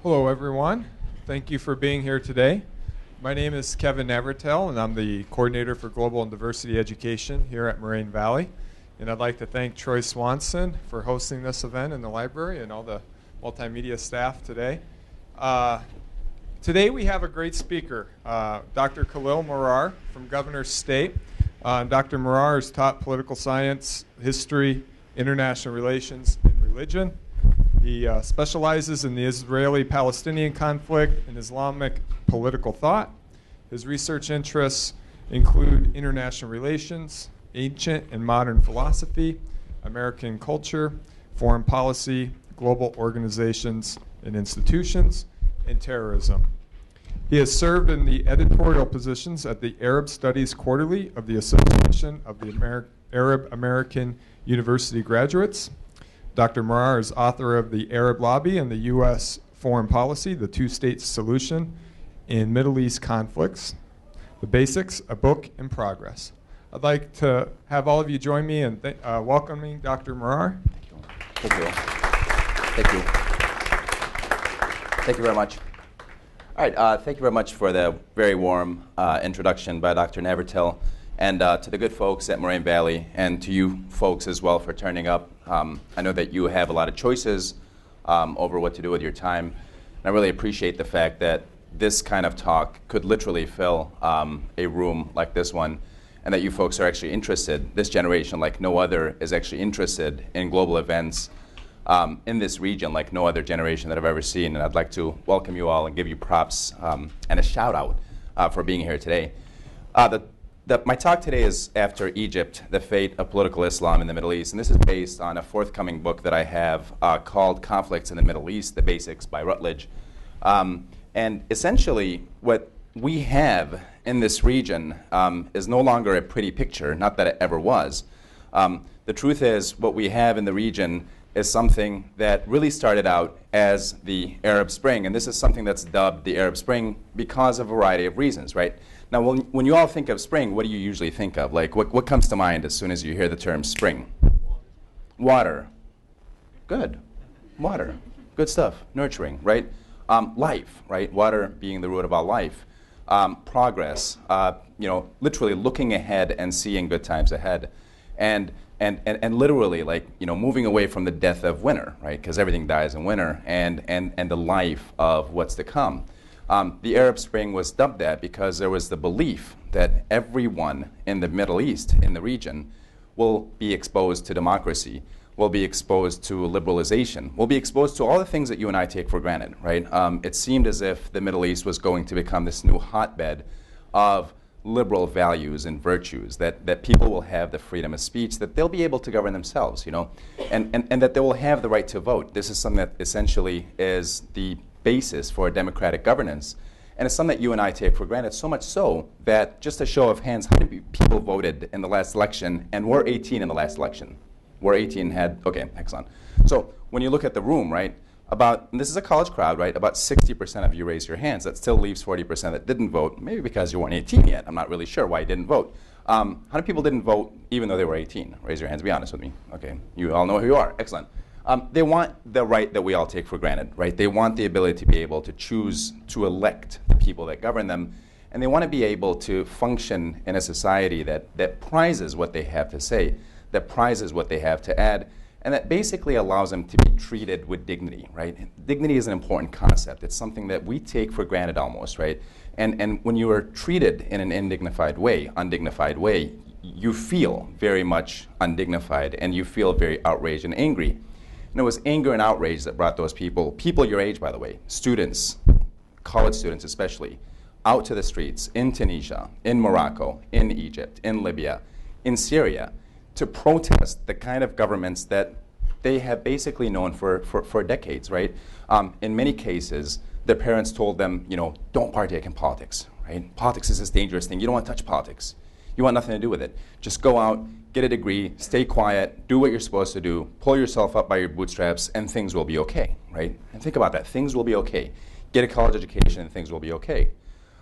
Hello, everyone. Thank you for being here today. My name is Kevin Navratil, and I'm the coordinator for Global and Diversity Education here at Moraine Valley. And I'd like to thank Troy Swanson for hosting this event in the library and all the multimedia staff today. Today we have a great speaker, Dr. Khalil Marrar from Governor's State. Dr. Marrar has taught political science, history, international relations, and religion. He specializes in the Israeli-Palestinian conflict and Islamic political thought. His research interests include international relations, ancient and modern philosophy, American culture, foreign policy, global organizations and institutions, and terrorism. He has served in the editorial positions at the Arab Studies Quarterly of the Association of the Arab American University Graduates. Dr. Marrar is author of The Arab Lobby and the U.S. Foreign Policy, the Two-State Solution in Middle East Conflicts, The Basics, a Book in Progress. I'd like to have all of you join me in welcoming Dr. Marrar. Thank you. Thank you. Thank you very much. All right, thank you very much for the very warm introduction by Dr. Navratil, and to the good folks at Moraine Valley, and to you folks as well for turning up. I know that you have a lot of choices over what to do with your time. And I really appreciate the fact that this kind of talk could literally fill a room like this one, and that you folks are actually interested. This generation, like no other, is actually interested in global events in this region like no other generation that I've ever seen. And I'd like to welcome you all and give you props and a shout out for being here today. My talk today is after Egypt, the fate of political Islam in the Middle East. And this is based on a forthcoming book that I have called Conflicts in the Middle East, The Basics by Routledge. And essentially, what we have in this region is no longer a pretty picture, not that it ever was. The truth is, what we have in the region is something that really started out as the Arab Spring. And this is something that's dubbed the Arab Spring because of a variety of reasons, right? Now, when you all think of spring, what do you usually think of? Like, what comes to mind as soon as you hear the term spring? Water. Good. Water. Good stuff. Nurturing, right? Life, right? Water being the root of all life. Progress. Literally looking ahead and seeing good times ahead. And literally, like, moving away from the death of winter, right? Because everything dies in winter, and the life of what's to come. The Arab Spring was dubbed that because there was the belief that everyone in the Middle East, in the region, will be exposed to democracy, will be exposed to liberalization, will be exposed to all the things that you and I take for granted, right? It seemed as if the Middle East was going to become this new hotbed of liberal values and virtues, that people will have the freedom of speech, that they'll be able to govern themselves, and that they will have the right to vote. This is something that essentially is the basis for democratic governance, and it's something that you and I take for granted, so much so that, just a show of hands, how many people voted in the last election and were 18 in the last election? Were 18 okay, excellent. So when you look at the room, right, and this is a college crowd, right, about 60% of you raise your hands. That still leaves 40% that didn't vote, maybe because you weren't 18 yet. I'm not really sure why you didn't vote. How many people didn't vote even though they were 18? Raise your hands, be honest with me. Okay, you all know who you are, excellent. They want the right that we all take for granted, right? They want the ability to be able to choose to elect the people that govern them, and they want to be able to function in a society that prizes what they have to say, that prizes what they have to add, and that basically allows them to be treated with dignity, right? Dignity is an important concept. It's something that we take for granted almost, right? And when you are treated in an undignified way, you feel very much undignified, and you feel very outraged and angry. And it was anger and outrage that brought those people your age, by the way, students, college students especially, out to the streets in Tunisia, in Morocco, in Egypt, in Libya, in Syria, to protest the kind of governments that they have basically known for decades, right? In many cases, their parents told them, don't partake in politics, right? Politics is this dangerous thing. You don't want to touch politics. You want nothing to do with it. Just go out, get a degree, stay quiet, do what you're supposed to do, pull yourself up by your bootstraps, and things will be okay, right? And think about that. Things will be okay. Get a college education and things will be okay.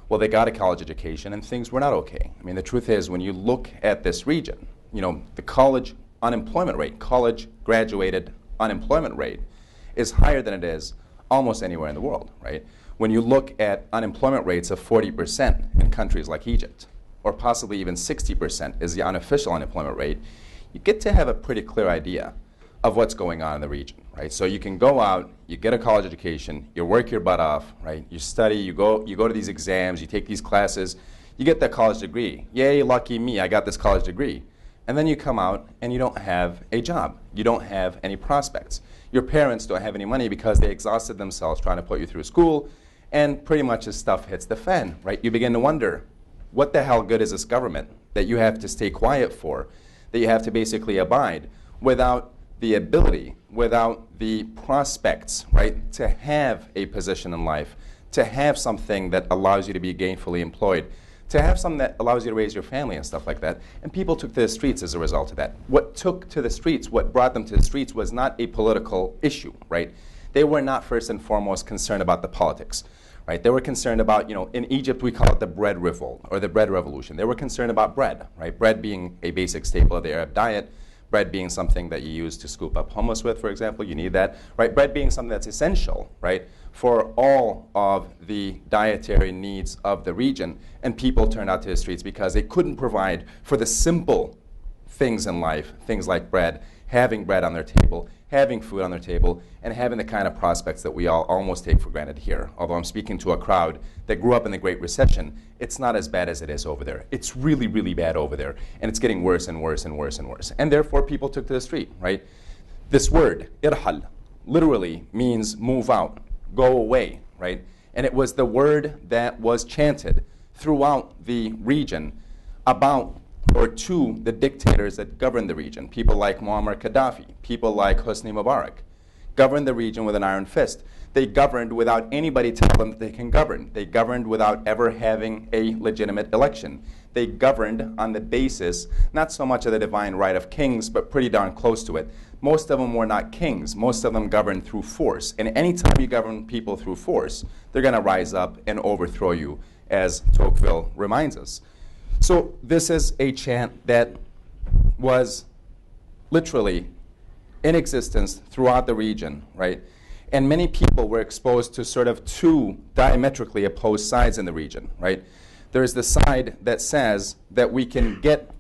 Well, they got a college education and things were not okay. I mean, the truth is, when you look at this region, the college unemployment rate, college graduated unemployment rate is higher than it is almost anywhere in the world, right? When you look at unemployment rates of 40% in countries like Egypt, or possibly even 60% is the unofficial unemployment rate, you get to have a pretty clear idea of what's going on in the region, right? So you can go out, you get a college education, you work your butt off, right? You study, you go to these exams, you take these classes, you get that college degree. Yay, lucky me, I got this college degree. And then you come out and you don't have a job. You don't have any prospects. Your parents don't have any money because they exhausted themselves trying to put you through school, and pretty much as stuff hits the fan, right? You begin to wonder, what the hell good is this government that you have to stay quiet for, that you have to basically abide without the ability, without the prospects, right, to have a position in life, to have something that allows you to be gainfully employed, to have something that allows you to raise your family and stuff like that. And people took to the streets as a result of that. What took to the streets, what brought them to the streets was not a political issue, right? They were not first and foremost concerned about the politics, right? They were concerned about, in Egypt we call it the bread revolt or the bread revolution. They were concerned about bread, right? Bread being a basic staple of the Arab diet, bread being something that you use to scoop up hummus with, for example. You need that, right? Bread being something that's essential, right, for all of the dietary needs of the region. And people turned out to the streets because they couldn't provide for the simple things in life, things like bread, having bread on their table, having food on their table, and having the kind of prospects that we all almost take for granted here. Although I'm speaking to a crowd that grew up in the Great Recession, it's not as bad as it is over there. It's really, really bad over there, and it's getting worse and worse and worse and worse. And therefore, people took to the street, right? This word, irhal, literally means move out, go away, right? And it was the word that was chanted throughout the region about or to the dictators that governed the region. People like Muammar Gaddafi, people like Hosni Mubarak, governed the region with an iron fist. They governed without anybody telling them that they can govern. They governed without ever having a legitimate election. They governed on the basis, not so much of the divine right of kings, but pretty darn close to it. Most of them were not kings. Most of them governed through force. And anytime you govern people through force, they're going to rise up and overthrow you, as Tocqueville reminds us. So this is a chant that was literally in existence throughout the region, right? And many people were exposed to sort of two diametrically opposed sides in the region, right? There's the side that says that we can get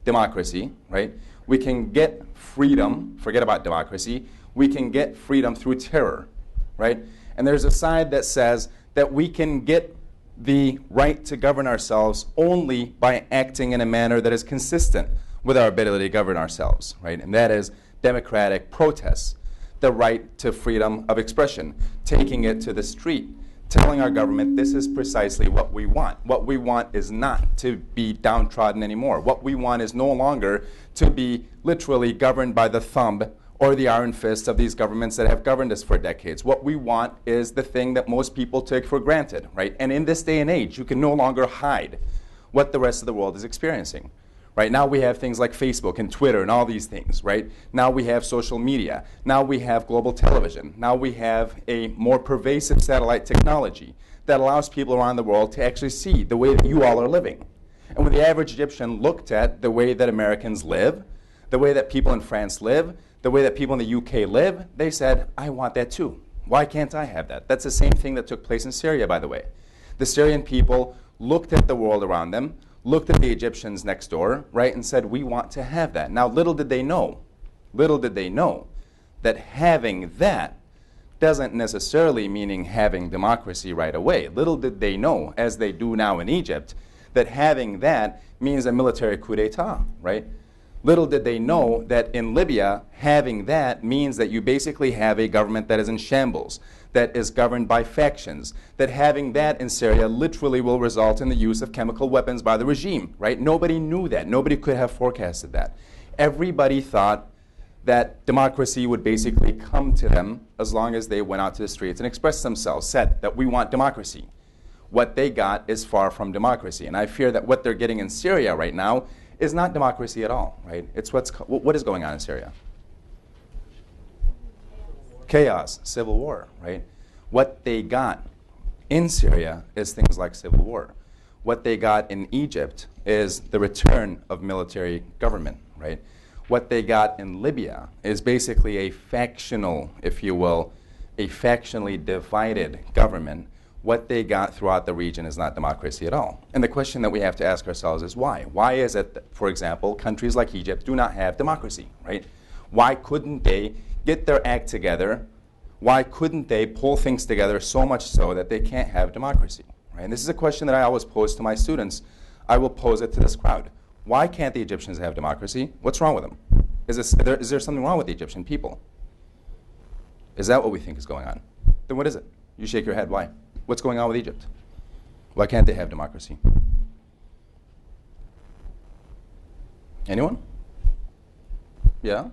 democracy, right? We can get freedom, forget about democracy, we can get freedom through terror, right? And there's a side that says that we can get the right to govern ourselves only by acting in a manner that is consistent with our ability to govern ourselves, right? And that is democratic protests, the right to freedom of expression, taking it to the street, telling our government this is precisely what we want. What we want is not to be downtrodden anymore. What we want is no longer to be literally governed by the thumb or the iron fist of these governments that have governed us for decades. What we want is the thing that most people take for granted, right? And in this day and age, you can no longer hide what the rest of the world is experiencing. Right now we have things like Facebook and Twitter and all these things, right? Now we have social media. Now we have global television. Now we have a more pervasive satellite technology that allows people around the world to actually see the way that you all are living. And when the average Egyptian looked at the way that Americans live, the way that people in France live, the way that people in the UK live, they said, I want that too. Why can't I have that? That's the same thing that took place in Syria, by the way. The Syrian people looked at the world around them, looked at the Egyptians next door, right, and said, we want to have that. Now, little did they know that having that doesn't necessarily mean having democracy right away. Little did they know, as they do now in Egypt, that having that means a military coup d'etat, right? Little did they know that in Libya, having that means that you basically have a government that is in shambles, that is governed by factions, that having that in Syria literally will result in the use of chemical weapons by the regime, right? Nobody knew that. Nobody could have forecasted that. Everybody thought that democracy would basically come to them as long as they went out to the streets and expressed themselves, said that we want democracy. What they got is far from democracy. And I fear that what they're getting in Syria right now is not democracy at all, right? It's what is going on in Syria? Chaos, civil war, right? What they got in Syria is things like civil war. What they got in Egypt is the return of military government, right? What they got in Libya is basically a factional, if you will, a factionally divided government, what they got throughout the region is not democracy at all. And the question that we have to ask ourselves is why? Why is it that, for example, countries like Egypt do not have democracy, right? Why couldn't they get their act together? Why couldn't they pull things together so much so that they can't have democracy, right? And this is a question that I always pose to my students. I will pose it to this crowd. Why can't the Egyptians have democracy? What's wrong with them? Is there something wrong with the Egyptian people? Is that what we think is going on? Then what is it? You shake your head. Why? What's going on with Egypt? Why can't they have democracy? Anyone? Yeah?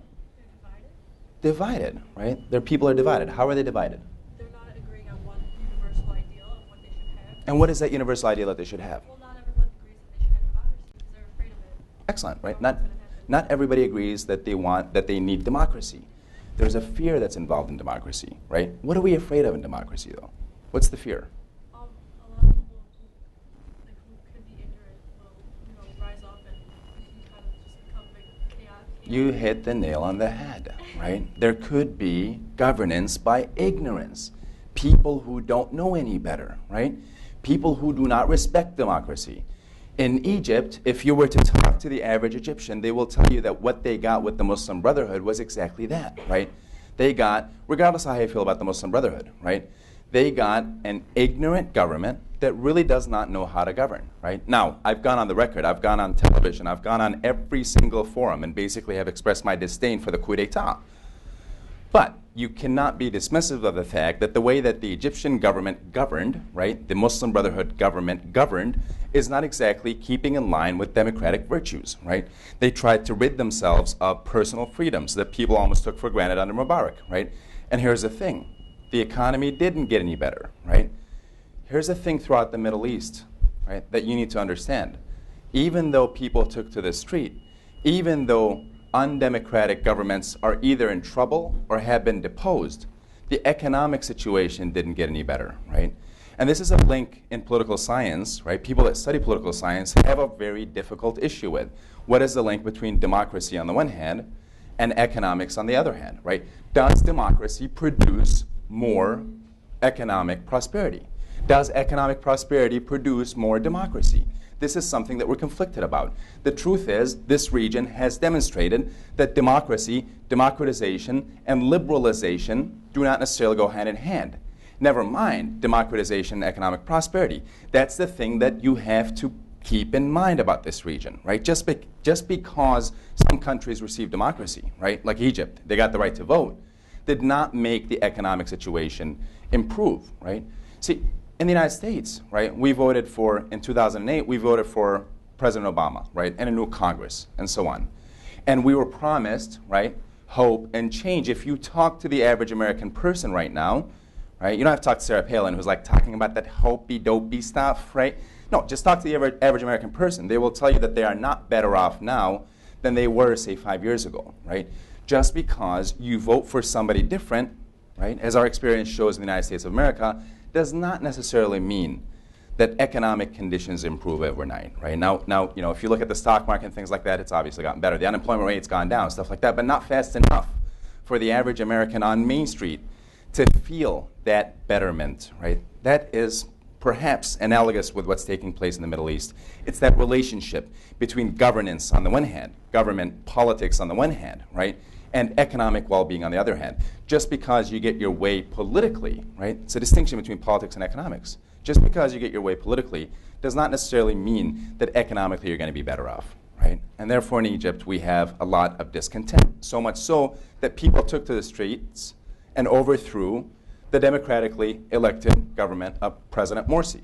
They're divided, right? Their people are divided. How are they divided? They're not agreeing on one universal ideal of what they should have. And what is that universal ideal that they should have? Well, not everyone agrees that they should have democracy because they're afraid of it. Excellent, right? What's gonna happen? Not everybody agrees that they need democracy. There's a fear that's involved in democracy, right? What are we afraid of in democracy, though? What's the fear? A lot of people who could be ignorant will, rise up and kind of just become big chaos. You hit the nail on the head, right? There could be governance by ignorance. People who don't know any better, right? People who do not respect democracy. In Egypt, if you were to talk to the average Egyptian, they will tell you that what they got with the Muslim Brotherhood was exactly that, right? They got, regardless of how you feel about the Muslim Brotherhood, right? They got an ignorant government that really does not know how to govern, right? Now, I've gone on the record, I've gone on television, I've gone on every single forum and basically have expressed my disdain for the coup d'etat. But you cannot be dismissive of the fact that the way that the Egyptian government governed, right, the Muslim Brotherhood government governed, is not exactly keeping in line with democratic virtues, right? They tried to rid themselves of personal freedoms that people almost took for granted under Mubarak, right? And here's the thing. The economy didn't get any better, right? Here's the thing throughout the Middle East, right, that you need to understand. Even though people took to the street, even though undemocratic governments are either in trouble or have been deposed, the economic situation didn't get any better, right? And this is a link in political science, right? People that study political science have a very difficult issue with. What is the link between democracy on the one hand and economics on the other hand, right? Does democracy produce more economic prosperity? Does economic prosperity produce more democracy? This is something that we're conflicted about. The truth is, this region has demonstrated that democracy, democratization, and liberalization do not necessarily go hand in hand. Never mind democratization and economic prosperity. That's the thing that you have to keep in mind about this region, right? Just because some countries receive democracy, right, like Egypt, they got the right to vote, did not make the economic situation improve, right? See, in the United States, right, we voted for, in 2008, we voted for President Obama, right, and a new Congress, and so on. And we were promised, right, hope and change. If you talk to the average American person right now, right, you don't have to talk to Sarah Palin, who's like talking about that hopey-dopey stuff, right? No, just talk to the average American person. They will tell you that they are not better off now than they were, say, 5 years ago, right? Just because you vote for somebody different, right, as our experience shows in the United States of America, does not necessarily mean that economic conditions improve overnight, right? Now, if you look at the stock market and things like that, it's obviously gotten better. The unemployment rate's gone down, stuff like that, but not fast enough for the average American on Main Street to feel that betterment, right? That is perhaps analogous with what's taking place in the Middle East. It's that relationship between governance on the one hand, government politics on the one hand, right, and economic well-being on the other hand. Just because you get your way politically, right, it's a distinction between politics and economics. Just because you get your way politically does not necessarily mean that economically you're going to be better off, right? And therefore in Egypt we have a lot of discontent, so much so that people took to the streets and overthrew the democratically elected government of President Morsi.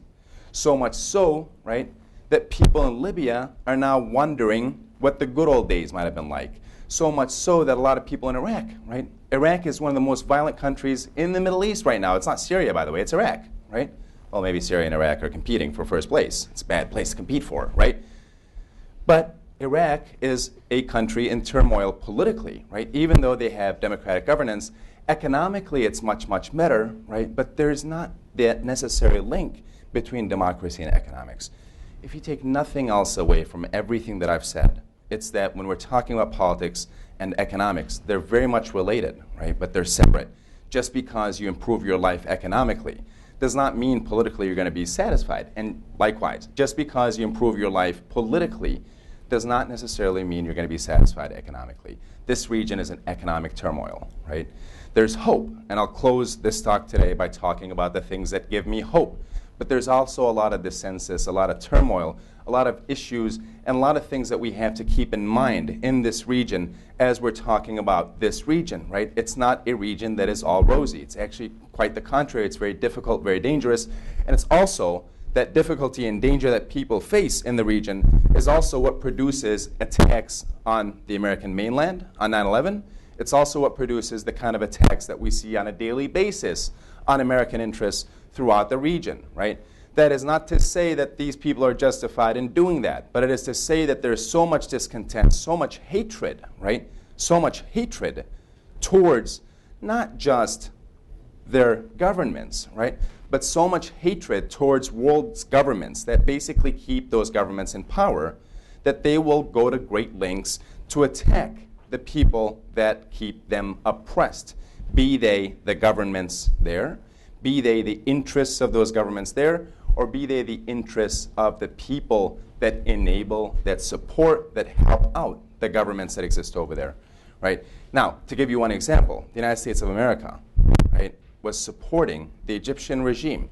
So much so, right, that people in Libya are now wondering what the good old days might have been like. So much so that a lot of people in Iraq, right? Iraq is one of the most violent countries in the Middle East right now. It's not Syria, by the way, it's Iraq, right? Well, maybe Syria and Iraq are competing for first place. It's a bad place to compete for, right? But Iraq is a country in turmoil politically, right? Even though they have democratic governance, economically it's much, much better, right? But there's not that necessary link between democracy and economics. If you take nothing else away from everything that I've said, it's that when we're talking about politics and economics, they're very much related, right? But they're separate. just because you improve your life economically does not mean politically you're going to be satisfied. And likewise, just because you improve your life politically does not necessarily mean you're going to be satisfied economically. This region is in economic turmoil, right? There's hope, and I'll close this talk today by talking about the things that give me hope. But there's also a lot of dissensus, a lot of turmoil, a lot of issues, and a lot of things that we have to keep in mind in this region as we're talking about this region, right? It's not a region that is all rosy. It's actually quite the contrary. It's very difficult, very dangerous, and it's also that difficulty and danger that people face in the region is also what produces attacks on the American mainland on 9/11. It's also what produces the kind of attacks that we see on a daily basis on American interests throughout the region, right? That is not to say that these people are justified in doing that, but it is to say that there's so much discontent, so much hatred, right? So much hatred towards not just their governments, right? But so much hatred towards world governments that basically keep those governments in power that they will go to great lengths to attack the people that keep them oppressed, be they the governments there, be they the interests of those governments there, or be they the interests of the people that enable, that support, that help out the governments that exist over there, right? Now, to give you one example, the United States of America, right, was supporting the Egyptian regime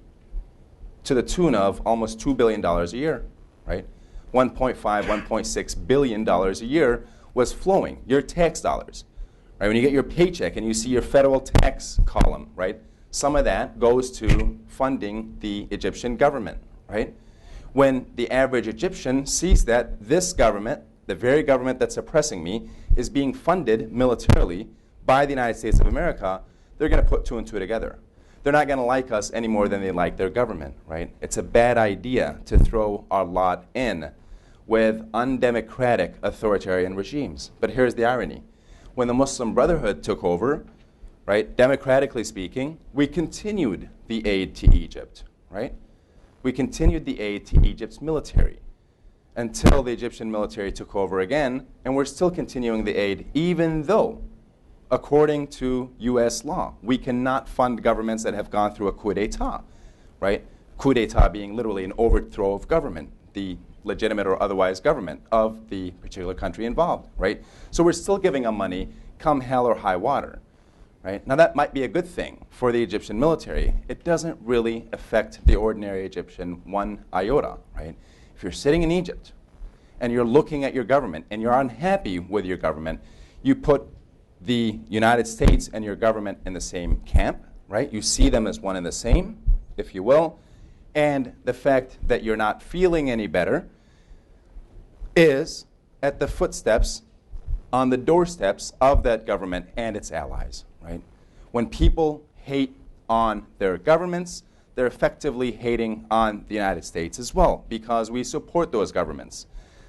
to the tune of almost $2 billion a year, right? $1.5, $1.6 billion a year was flowing, your tax dollars, right? When you get your paycheck and you see your federal tax column, right? Some of that goes to funding the Egyptian government, right? When the average Egyptian sees that this government, the very government that's oppressing me, is being funded militarily by the United States of America, they're going to put two and two together. They're not going to like us any more than they like their government, right? It's a bad idea to throw our lot in with undemocratic authoritarian regimes. But here's the irony. When the Muslim Brotherhood took over, right, democratically speaking, we continued the aid to Egypt, right? We continued the aid to Egypt's military until the Egyptian military took over again, and we're still continuing the aid even though, according to US law, we cannot fund governments that have gone through a coup d'etat, right? Coup d'etat being literally an overthrow of government, the legitimate or otherwise government of the particular country involved, right? So we're still giving them money come hell or high water, right? Now that might be a good thing for the Egyptian military. It doesn't really affect the ordinary Egyptian one iota, right? If you're sitting in Egypt and you're looking at your government and you're unhappy with your government, you put the United States and your government in the same camp, right? You see them as one and the same, if you will. And the fact that you're not feeling any better is at the footsteps, on the doorsteps of that government and its allies, right? When people hate on their governments, they're effectively hating on the United States as well, because we support those governments.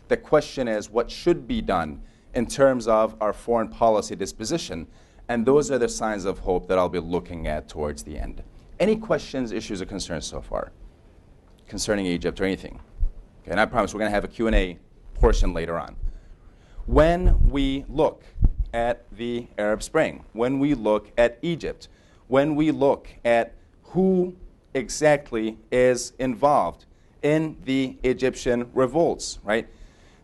The question is, what should be done in terms of our foreign policy disposition? And those are the signs of hope that I'll be looking at towards the end. Any questions, issues, or concerns so far concerning Egypt or anything? Okay, and I promise we're going to have a Q&A portion later on. When we look at the Arab Spring, when we look at Egypt, when we look at who exactly is involved in the Egyptian revolts, right?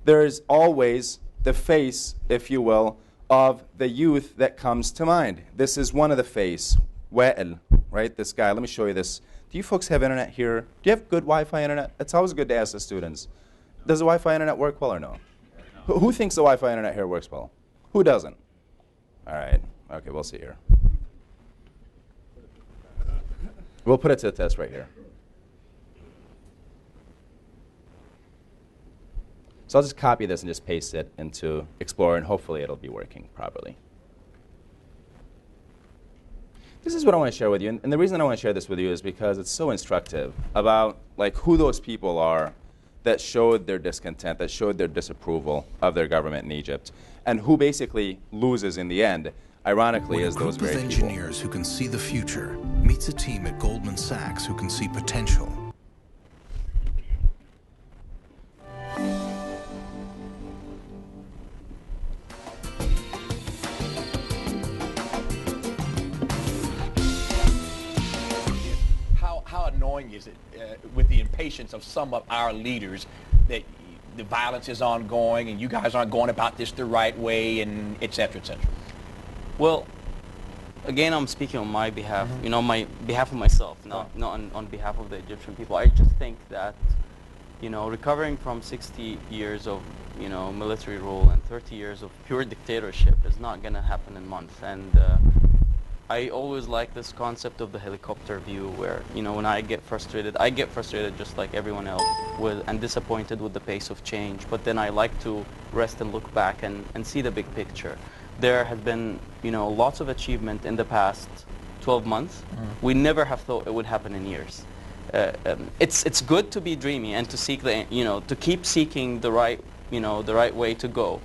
There is always the face, if you will, of the youth that comes to mind. This is one of the face, Wa'il, right? This guy. Let me show you this. Do you folks have internet here? Do you have good Wi-Fi internet? It's always good to ask the students. Does the Wi-Fi internet work well or no? Who thinks the Wi-Fi internet here works well? Who doesn't? All right. Okay, we'll see here. We'll put it to the test right here. So I'll just copy this and just paste it into Explorer, and hopefully it'll be working properly. This is what I want to share with you. And the reason I want to share this with you is because it's so instructive about like who those people are that showed their discontent, that showed their disapproval of their government in Egypt, and who basically loses in the end, ironically, is those very people. When a group of engineers who can see the future meets a team at Goldman Sachs who can see potential. how annoying is it with the impatience of some of our leaders that the violence is ongoing and you guys aren't going about this the right way, and et cetera, et cetera? Well, again, I'm speaking on my behalf, you know, my behalf of myself, not on behalf of the Egyptian people. I just think that, you know, recovering from 60 years of, you know, military rule and 30 years of pure dictatorship is not going to happen in months. And I always like this concept of the helicopter view where, you know, when I get frustrated just like everyone else and disappointed with the pace of change. But then I like to rest and look back and see the big picture. There has been, you know, lots of achievement in the past 12 months. We never have thought it would happen in years. It's good to be dreamy and to seek the, you know, to keep seeking the right, you know, the right way to go.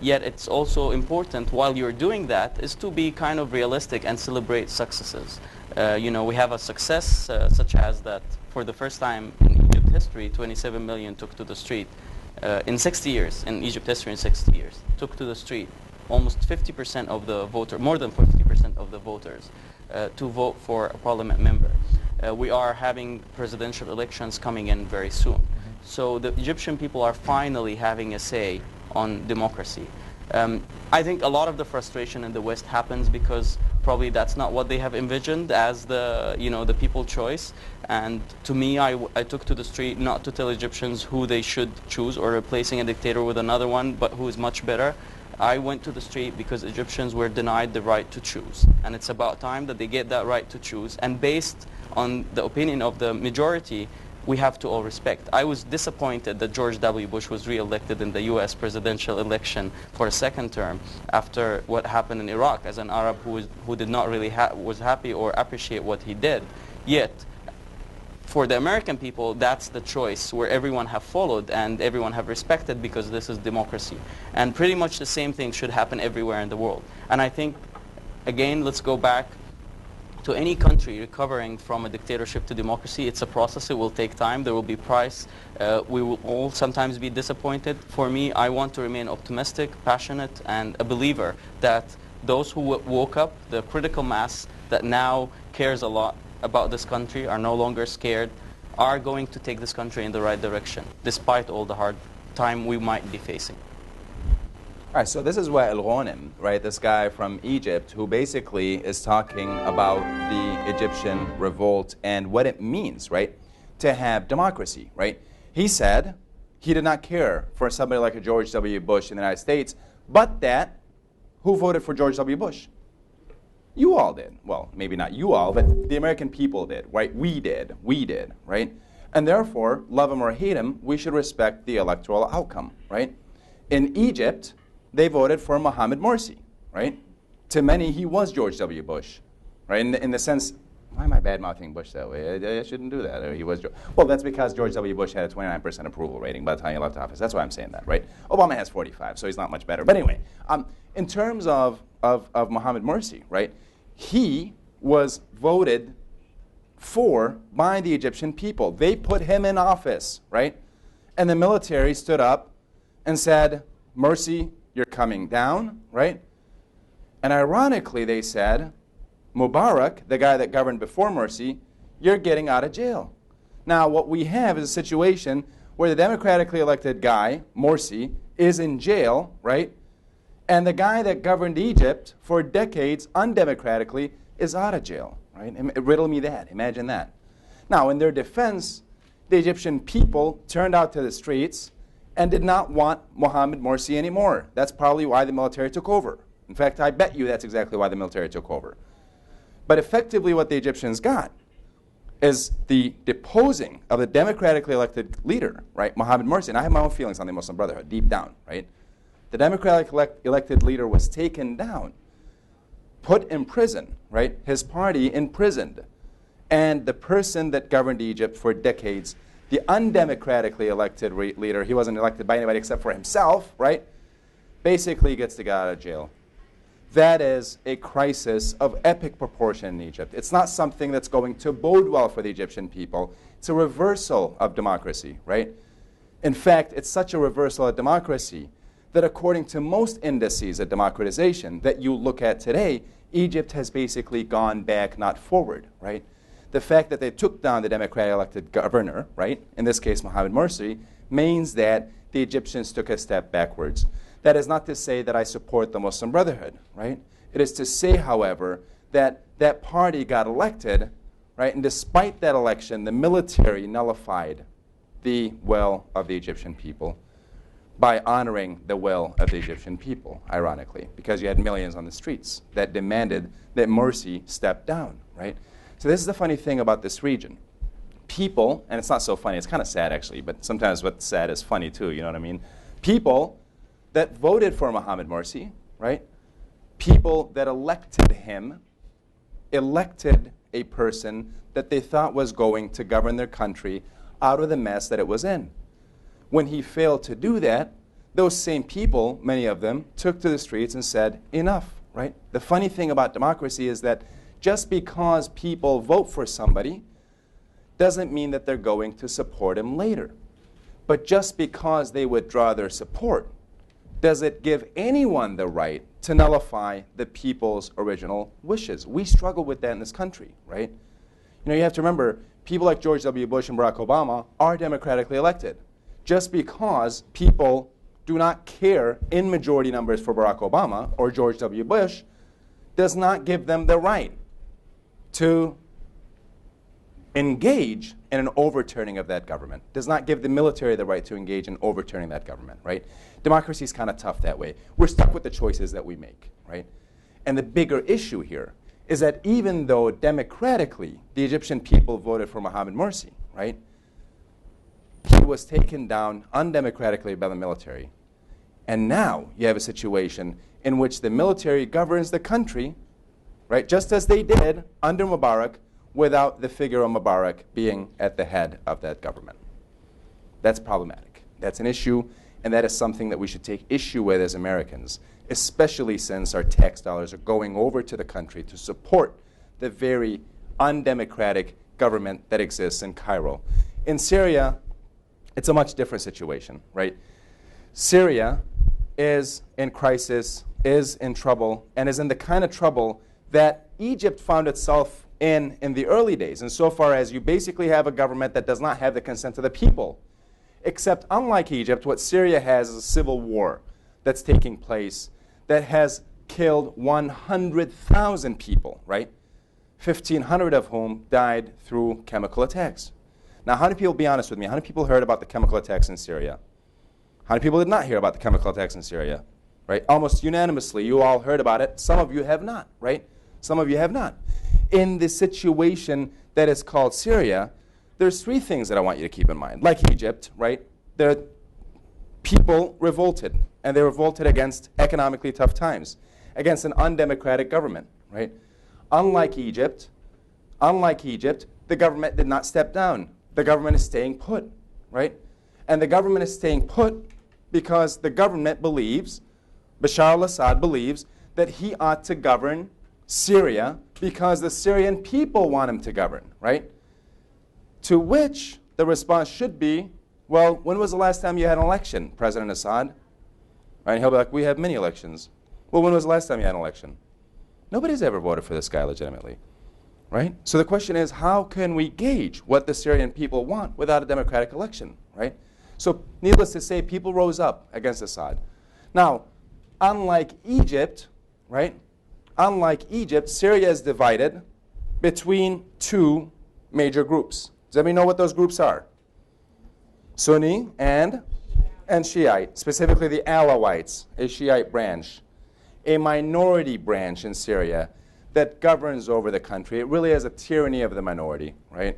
Yet it's also important while you're doing that is to be kind of realistic and celebrate successes. You know, we have a success such as that for the first time in Egypt history, 27 million took to the street in 60 years, in Egypt history in 60 years, took to the street. Almost 50% of the more than 50% of the voters to vote for a parliament member. We are having presidential elections coming in very soon. So the Egyptian people are finally having a say on democracy. I think a lot of the frustration in the West happens because probably that's not what they have envisioned as the, you know, the people's choice. And to me, I took to the street not to tell Egyptians who they should choose or replacing a dictator with another one, but who is much better. I went to the street because Egyptians were denied the right to choose. And it's about time that they get that right to choose. And based on the opinion of the majority, we have to all respect. I was disappointed that George W. Bush was re-elected in the U.S. presidential election for a second term after what happened in Iraq as an Arab who did not really was happy or appreciate what he did. Yet, for the American people, that's the choice where everyone have followed and everyone have respected because this is democracy. And pretty much the same thing should happen everywhere in the world. And I think, again, let's go back to any country recovering from a dictatorship to democracy. It's a process. It will take time. There will be price. We will all sometimes be disappointed. For me, I want to remain optimistic, passionate, and a believer that those who woke up, the critical mass that now cares a lot about this country, are no longer scared, are going to take this country in the right direction, despite all the hard time we might be facing. All right, so this is Wa'il Ghanem, right, this guy from Egypt who basically is talking about the Egyptian revolt and what it means, right, to have democracy, right? He said he did not care for somebody like a George W. Bush in the United States, but that who voted for George W. Bush? You all did. Well, maybe not you all, but the American people did, right? We did, right? And therefore, love him or hate him, we should respect the electoral outcome, right? In Egypt, they voted for Mohamad Morsi, right? To many, he was George W. Bush, right? In the sense, why am I bad-mouthing Bush that way? I shouldn't do that. He was well, that's because George W. Bush had a 29% approval rating by the time he left office. That's why I'm saying that, right? Obama has 45, so he's not much better. But anyway, in terms of Mohamad Morsi, right? He was voted for by the Egyptian people. They put him in office, right? And the military stood up and said, Morsi, you're coming down, right? And ironically, they said, Mubarak, the guy that governed before Morsi, you're getting out of jail. Now, what we have is a situation where the democratically elected guy, Morsi, is in jail, right? And the guy that governed Egypt for decades undemocratically is out of jail, right? Riddle me that. Imagine that. Now, in their defense, the Egyptian people turned out to the streets and did not want Mohamad Morsi anymore. That's probably why the military took over. In fact, I bet you that's exactly why the military took over. But effectively what the Egyptians got is the deposing of the democratically elected leader, right, Mohamad Morsi. And I have my own feelings on the Muslim Brotherhood, deep down, right? The democratically elected leader was taken down, put in prison, right? His party imprisoned. And the person that governed Egypt for decades, the undemocratically elected leader, he wasn't elected by anybody except for himself, right? Basically gets to get out of jail. That is a crisis of epic proportion in Egypt. It's not something that's going to bode well for the Egyptian people. It's a reversal of democracy, right? In fact, it's such a reversal of democracy that according to most indices of democratization that you look at today, Egypt has basically gone back, not forward, right? The fact that they took down the democratically elected governor, right, in this case Mohamad Morsi, means that the Egyptians took a step backwards. That is not to say that I support the Muslim Brotherhood, right? It is to say, however, that that party got elected, right, and despite that election, the military nullified the will of the Egyptian people by honoring the will of the Egyptian people, ironically, because you had millions on the streets that demanded that Morsi step down, right? So this is the funny thing about this region. People, and it's not so funny, it's kind of sad actually, but sometimes what's sad is funny too, you know what I mean? People that voted for Mohamad Morsi, right? People that elected him, elected a person that they thought was going to govern their country out of the mess that it was in. When he failed to do that, those same people, many of them, took to the streets and said, enough, right? The funny thing about democracy is that just because people vote for somebody doesn't mean that they're going to support him later. But just because they withdraw their support, does it give anyone the right to nullify the people's original wishes? We struggle with that in this country, right? You know, you have to remember, people like George W. Bush and Barack Obama are democratically elected. Just because people do not care in majority numbers for Barack Obama or George W. Bush does not give them the right to engage in an overturning of that government. Does not give the military the right to engage in overturning that government, right? Democracy is kind of tough that way. We're stuck with the choices that we make, right? And the bigger issue here is that even though democratically the Egyptian people voted for Mohamad Morsi, right? He was taken down undemocratically by the military. And now you have a situation in which the military governs the country, right, just as they did under Mubarak, without the figure of Mubarak being at the head of that government. That's problematic. That's an issue, and that is something that we should take issue with as Americans, especially since our tax dollars are going over to the country to support the very undemocratic government that exists in Cairo. In Syria, it's a much different situation, right? Syria is in crisis, is in trouble, and is in the kind of trouble that Egypt found itself in the early days, insofar as you basically have a government that does not have the consent of the people. Except, unlike Egypt, what Syria has is a civil war that's taking place that has killed 100,000 people, right? 1,500 of whom died through chemical attacks. Now, how many people, be honest with me, how many people heard about the chemical attacks in Syria? How many people did not hear about the chemical attacks in Syria? Right? Almost unanimously, you all heard about it. Some of you have not, right? Some of you have not. In the situation that is called Syria, there's three things that I want you to keep in mind. Like Egypt, right? The people revolted, and they revolted against economically tough times, against an undemocratic government, right? Unlike Egypt, the government did not step down. The government is staying put, right? And the government is staying put because the government believes, Bashar al-Assad believes, that he ought to govern Syria because the Syrian people want him to govern, right? To which the response should be, well, when was the last time you had an election, President Assad? Right? And he'll be like, we have many elections. Well, when was the last time you had an election? Nobody's ever voted for this guy legitimately, right? So the question is, how can we gauge what the Syrian people want without a democratic election, right? So needless to say, people rose up against Assad. Now, unlike Egypt, right? Unlike Egypt, Syria is divided between two major groups. Does anybody know what those groups are? Sunni and Shiite, specifically the Alawites, a Shiite branch, a minority branch in Syria that governs over the country. It really is a tyranny of the minority, right?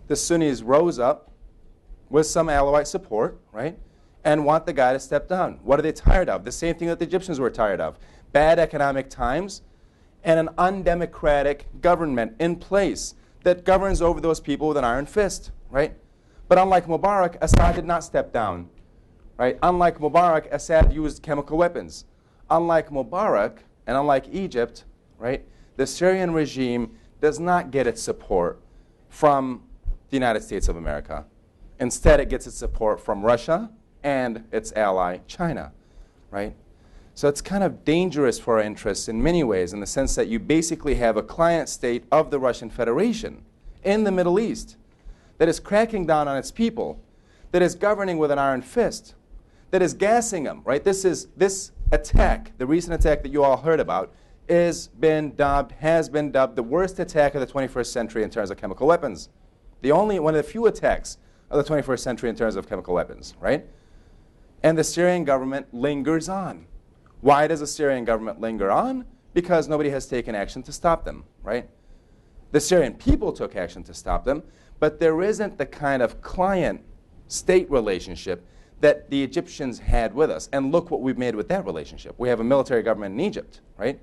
The Sunnis rose up with some Alawite support, right, and want the guy to step down. What are they tired of? The same thing that the Egyptians were tired of. Bad economic times and an undemocratic government in place that governs over those people with an iron fist, right? But unlike Mubarak, Assad did not step down, right? Unlike Mubarak, Assad used chemical weapons. Unlike Mubarak and unlike Egypt, right, the Syrian regime does not get its support from the United States of America. Instead, it gets its support from Russia and its ally, China, right? So it's kind of dangerous for our interests in many ways, in the sense that you basically have a client state of the Russian Federation in the Middle East that is cracking down on its people, that is governing with an iron fist, that is gassing them, right? This attack, the recent attack that you all heard about, has been dubbed the worst attack of the 21st century in terms of chemical weapons. One of the few attacks of the 21st century in terms of chemical weapons, right? And the Syrian government lingers on. Why does the Syrian government linger on? Because nobody has taken action to stop them, right? The Syrian people took action to stop them, but there isn't the kind of client-state relationship that the Egyptians had with us. And look what we've made with that relationship. We have a military government in Egypt, right?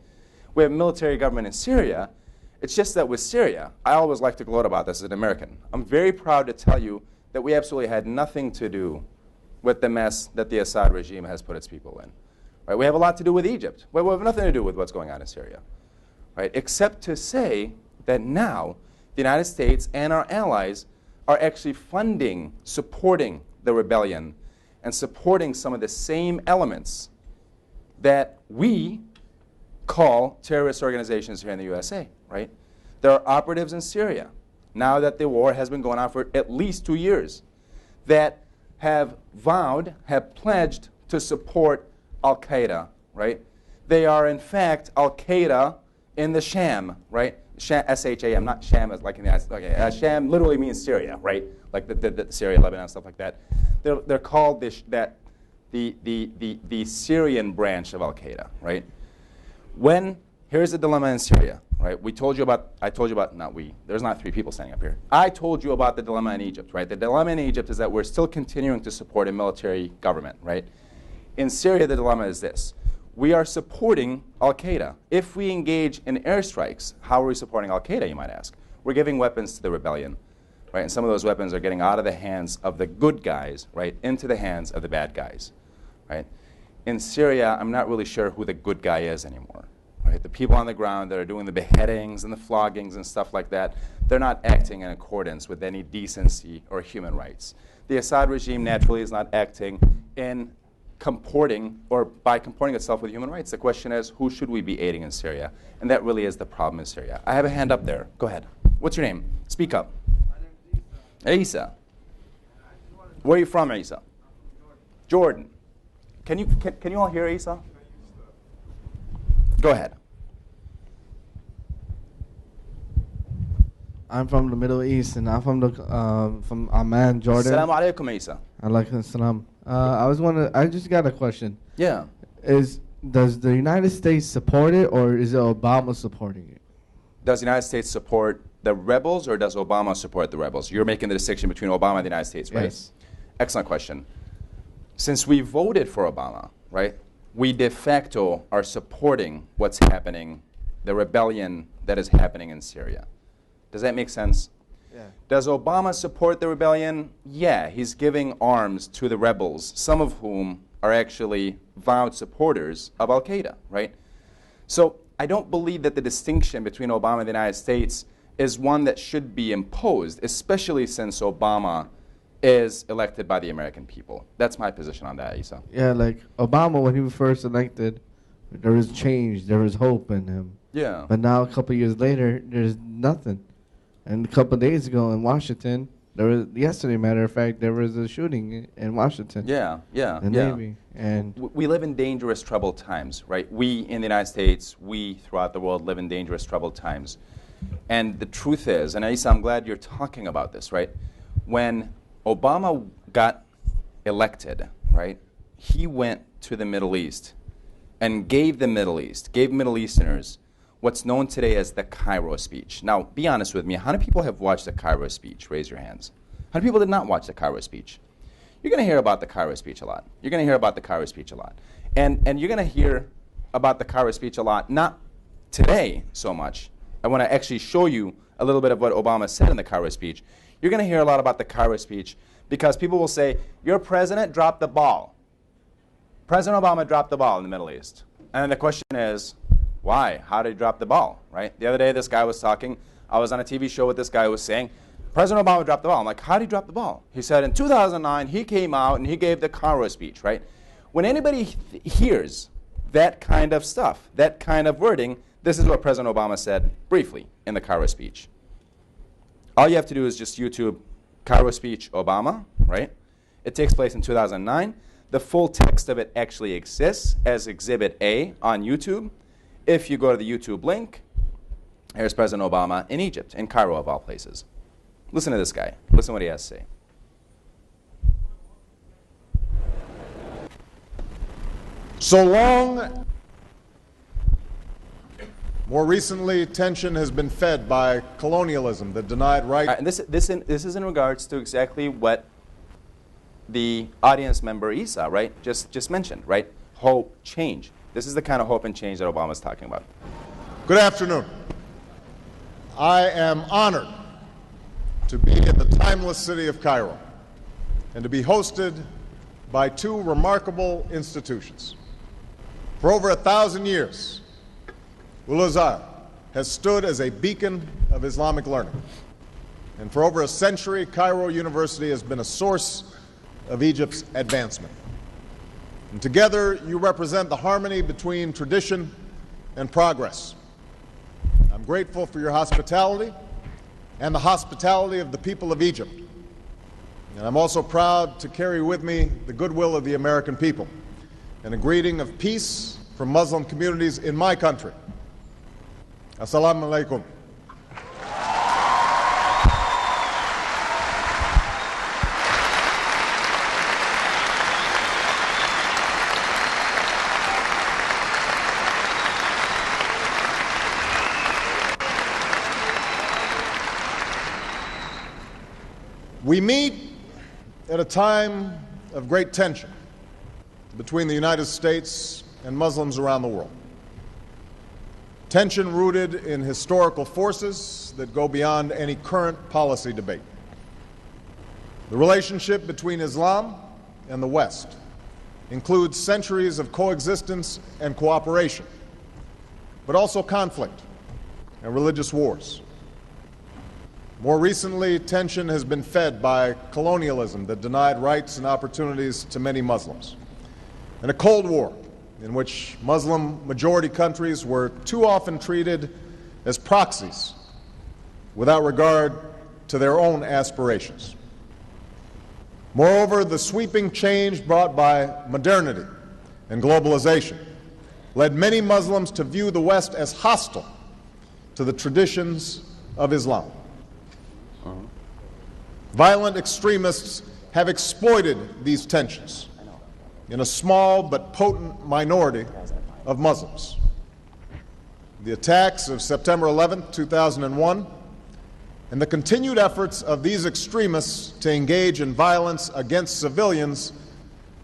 We have a military government in Syria. It's just that with Syria, I always like to gloat about this as an American. I'm very proud to tell you that we absolutely had nothing to do with the mess that the Assad regime has put its people in. Right? We have a lot to do with Egypt. We have nothing to do with what's going on in Syria, right? Except to say that now the United States and our allies are actually funding, supporting the rebellion and supporting some of the same elements that we call terrorist organizations here in the USA, right? There are operatives in Syria, now that the war has been going on for at least 2 years, that have pledged to support Al-Qaeda, right? They are, in fact, Al-Qaeda in the Sham, right? S-H-A-M, not Sham as like in the okay. Sham literally means Syria, right? Like the Syria, Lebanon, stuff like that. They're called the Syrian branch of Al-Qaeda, right? Here's the dilemma in Syria, right? There's not 3 people standing up here. I told you about the dilemma in Egypt, right? The dilemma in Egypt is that we're still continuing to support a military government, right? In Syria, the dilemma is this. We are supporting Al-Qaeda. If we engage in airstrikes, how are we supporting Al-Qaeda, you might ask? We're giving weapons to the rebellion, right? And some of those weapons are getting out of the hands of the good guys, right, into the hands of the bad guys, right? In Syria, I'm not really sure who the good guy is anymore, right? The people on the ground that are doing the beheadings and the floggings and stuff like that, they're not acting in accordance with any decency or human rights. The Assad regime naturally is not acting in comporting itself with human rights. The question is, who should we be aiding in Syria? And that really is the problem in Syria. I have a hand up there. Go ahead. What's your name? Speak up. My name is Isa. Where are you from, Isa? Jordan. Can you all hear Isa? Go ahead. I'm from the Middle East, and I'm from Amman, Jordan. Assalamu alaikum, Isa. Alaikum salam. I just got a question. Yeah. Does the United States support it, or is it Obama supporting it? Does the United States support the rebels, or does Obama support the rebels? You're making the distinction between Obama and the United States, right? Yes. Excellent question. Since we voted for Obama, right, we de facto are supporting what's happening, the rebellion that is happening in Syria. Does that make sense? Yeah. Does Obama support the rebellion? Yeah, he's giving arms to the rebels, some of whom are actually vowed supporters of Al-Qaeda, right? So I don't believe that the distinction between Obama and the United States is one that should be imposed, especially since Obama is elected by the American people. That's my position on that, Isa. Yeah, like Obama, when he was first elected, there was change, there was hope in him. Yeah. But now, a couple years later, there's nothing. And a couple of days ago in Washington, yesterday, matter of fact, there was a shooting in Washington. Yeah. The Navy. And we live in dangerous, troubled times, right? We in the United States, we throughout the world live in dangerous, troubled times. And the truth is, and Isa, I'm glad you're talking about this, right? When Obama got elected, right, he went to the Middle East and gave Middle Easterners what's known today as the Cairo speech. Now, be honest with me. How many people have watched the Cairo speech? Raise your hands. How many people did not watch the Cairo speech? You're going to hear about the Cairo speech a lot. And you're going to hear about the Cairo speech a lot, not today so much. I want to actually show you a little bit of what Obama said in the Cairo speech. You're going to hear a lot about the Cairo speech because people will say, your president dropped the ball. President Obama dropped the ball in the Middle East. And the question is, why? How did he drop the ball, right? The other day, this guy was talking. I was on a TV show with this guy who was saying, President Obama dropped the ball. I'm like, how did he drop the ball? He said, in 2009, he came out and he gave the Cairo speech, right? When anybody hears that kind of stuff, that kind of wording, this is what President Obama said briefly in the Cairo speech. All you have to do is just YouTube Cairo speech Obama, right? It takes place in 2009. The full text of it actually exists as Exhibit A on YouTube. If you go to the YouTube link, here's President Obama in Egypt, in Cairo of all places. Listen to this guy. Listen to what he has to say. So long, more recently, tension has been fed by colonialism that denied right. And this is in regards to exactly what the audience member Isa, right, just mentioned, right? Hope, change. This is the kind of hope and change that Obama's talking about. Good afternoon. I am honored to be in the timeless city of Cairo and to be hosted by two remarkable institutions. For over 1,000 years, Al-Azhar has stood as a beacon of Islamic learning. And for over a century, Cairo University has been a source of Egypt's advancement. And together, you represent the harmony between tradition and progress. I'm grateful for your hospitality and the hospitality of the people of Egypt. And I'm also proud to carry with me the goodwill of the American people and a greeting of peace from Muslim communities in my country. Assalamu alaikum. We meet at a time of great tension between the United States and Muslims around the world. Tension rooted in historical forces that go beyond any current policy debate. The relationship between Islam and the West includes centuries of coexistence and cooperation, but also conflict and religious wars. More recently, tension has been fed by colonialism that denied rights and opportunities to many Muslims, and a Cold War in which Muslim-majority countries were too often treated as proxies without regard to their own aspirations. Moreover, the sweeping change brought by modernity and globalization led many Muslims to view the West as hostile to the traditions of Islam. Violent extremists have exploited these tensions in a small but potent minority of Muslims. The attacks of September 11, 2001, and the continued efforts of these extremists to engage in violence against civilians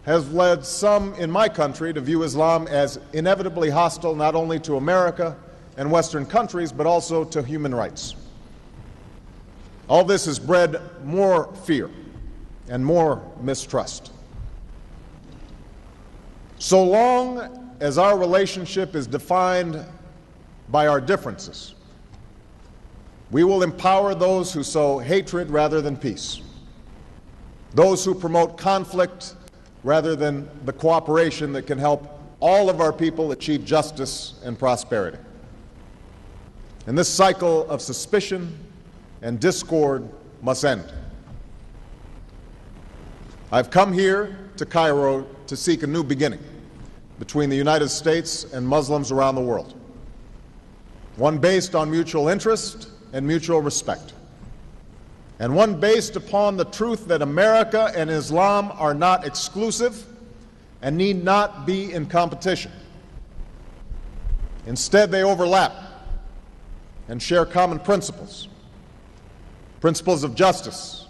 has led some in my country to view Islam as inevitably hostile not only to America and Western countries, but also to human rights. All this has bred more fear and more mistrust. So long as our relationship is defined by our differences, we will empower those who sow hatred rather than peace, those who promote conflict rather than the cooperation that can help all of our people achieve justice and prosperity. And this cycle of suspicion and discord must end. I've come here to Cairo to seek a new beginning between the United States and Muslims around the world, one based on mutual interest and mutual respect, and one based upon the truth that America and Islam are not exclusive and need not be in competition. Instead, they overlap and share common principles of justice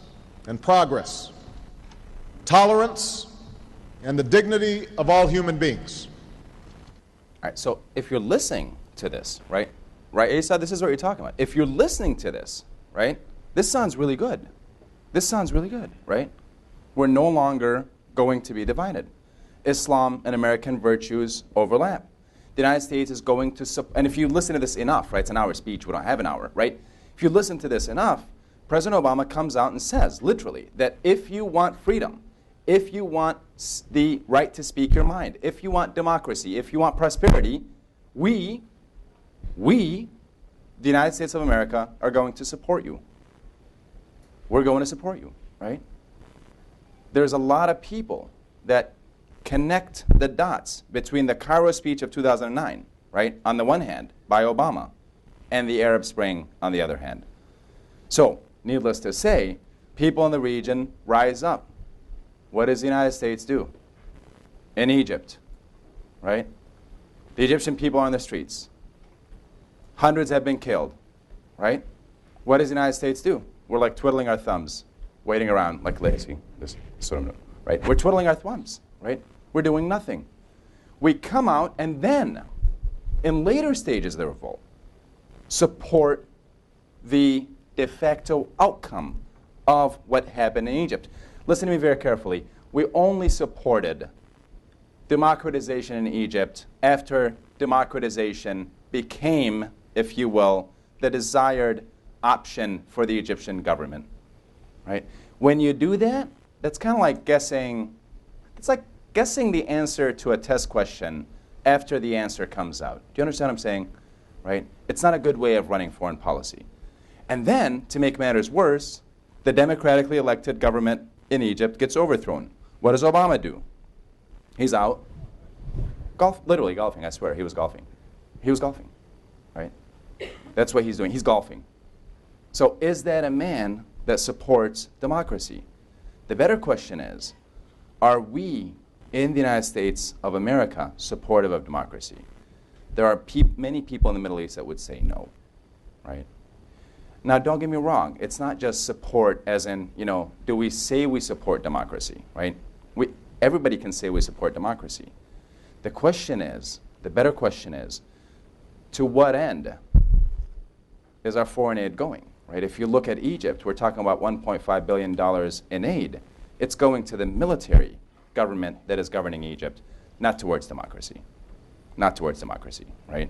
and progress, tolerance, and the dignity of all human beings. All right, so if you're listening to this, right, Asa, this is what you're talking about. If you're listening to this, right, this sounds really good. This sounds really good, right? We're no longer going to be divided. Islam and American virtues overlap. The United States is going to, and if you listen to this enough, right, it's an hour speech, we don't have an hour, right? If you listen to this enough, President Obama comes out and says, literally, that if you want freedom, if you want the right to speak your mind, if you want democracy, if you want prosperity, we, the United States of America, are going to support you. we're going to support you, right? There's a lot of people that connect the dots between the Cairo speech of 2009, right, on the one hand, by Obama, and the Arab Spring on the other hand. So, needless to say, people in the region rise up. What does the United States do? In Egypt, right? The Egyptian people are on the streets. Hundreds have been killed, right? What does the United States do? We're like twiddling our thumbs, waiting around like lazy, this sort of, right? We're twiddling our thumbs, right? We're doing nothing. We come out and then, in later stages of the revolt, support the de facto outcome of what happened in Egypt. Listen to me very carefully. We only supported democratization in Egypt after democratization became, if you will, the desired option for the Egyptian government, right? When you do that, that's kind of like guessing, it's like guessing the answer to a test question after the answer comes out. Do you understand what I'm saying? Right? It's not a good way of running foreign policy. And then, to make matters worse, the democratically elected government in Egypt gets overthrown. What does Obama do? He's out, literally golfing, I swear, he was golfing. He was golfing, right? That's what he's doing, he's golfing. So is that a man that supports democracy? The better question is, are we in the United States of America supportive of democracy? There are many people in the Middle East that would say no, right? Now, don't get me wrong. It's not just support as in, do we say we support democracy, right? Everybody can say we support democracy. The question is, the better question is, to what end is our foreign aid going, right? If you look at Egypt, we're talking about $1.5 billion in aid. It's going to the military government that is governing Egypt, not towards democracy. Not towards democracy, right?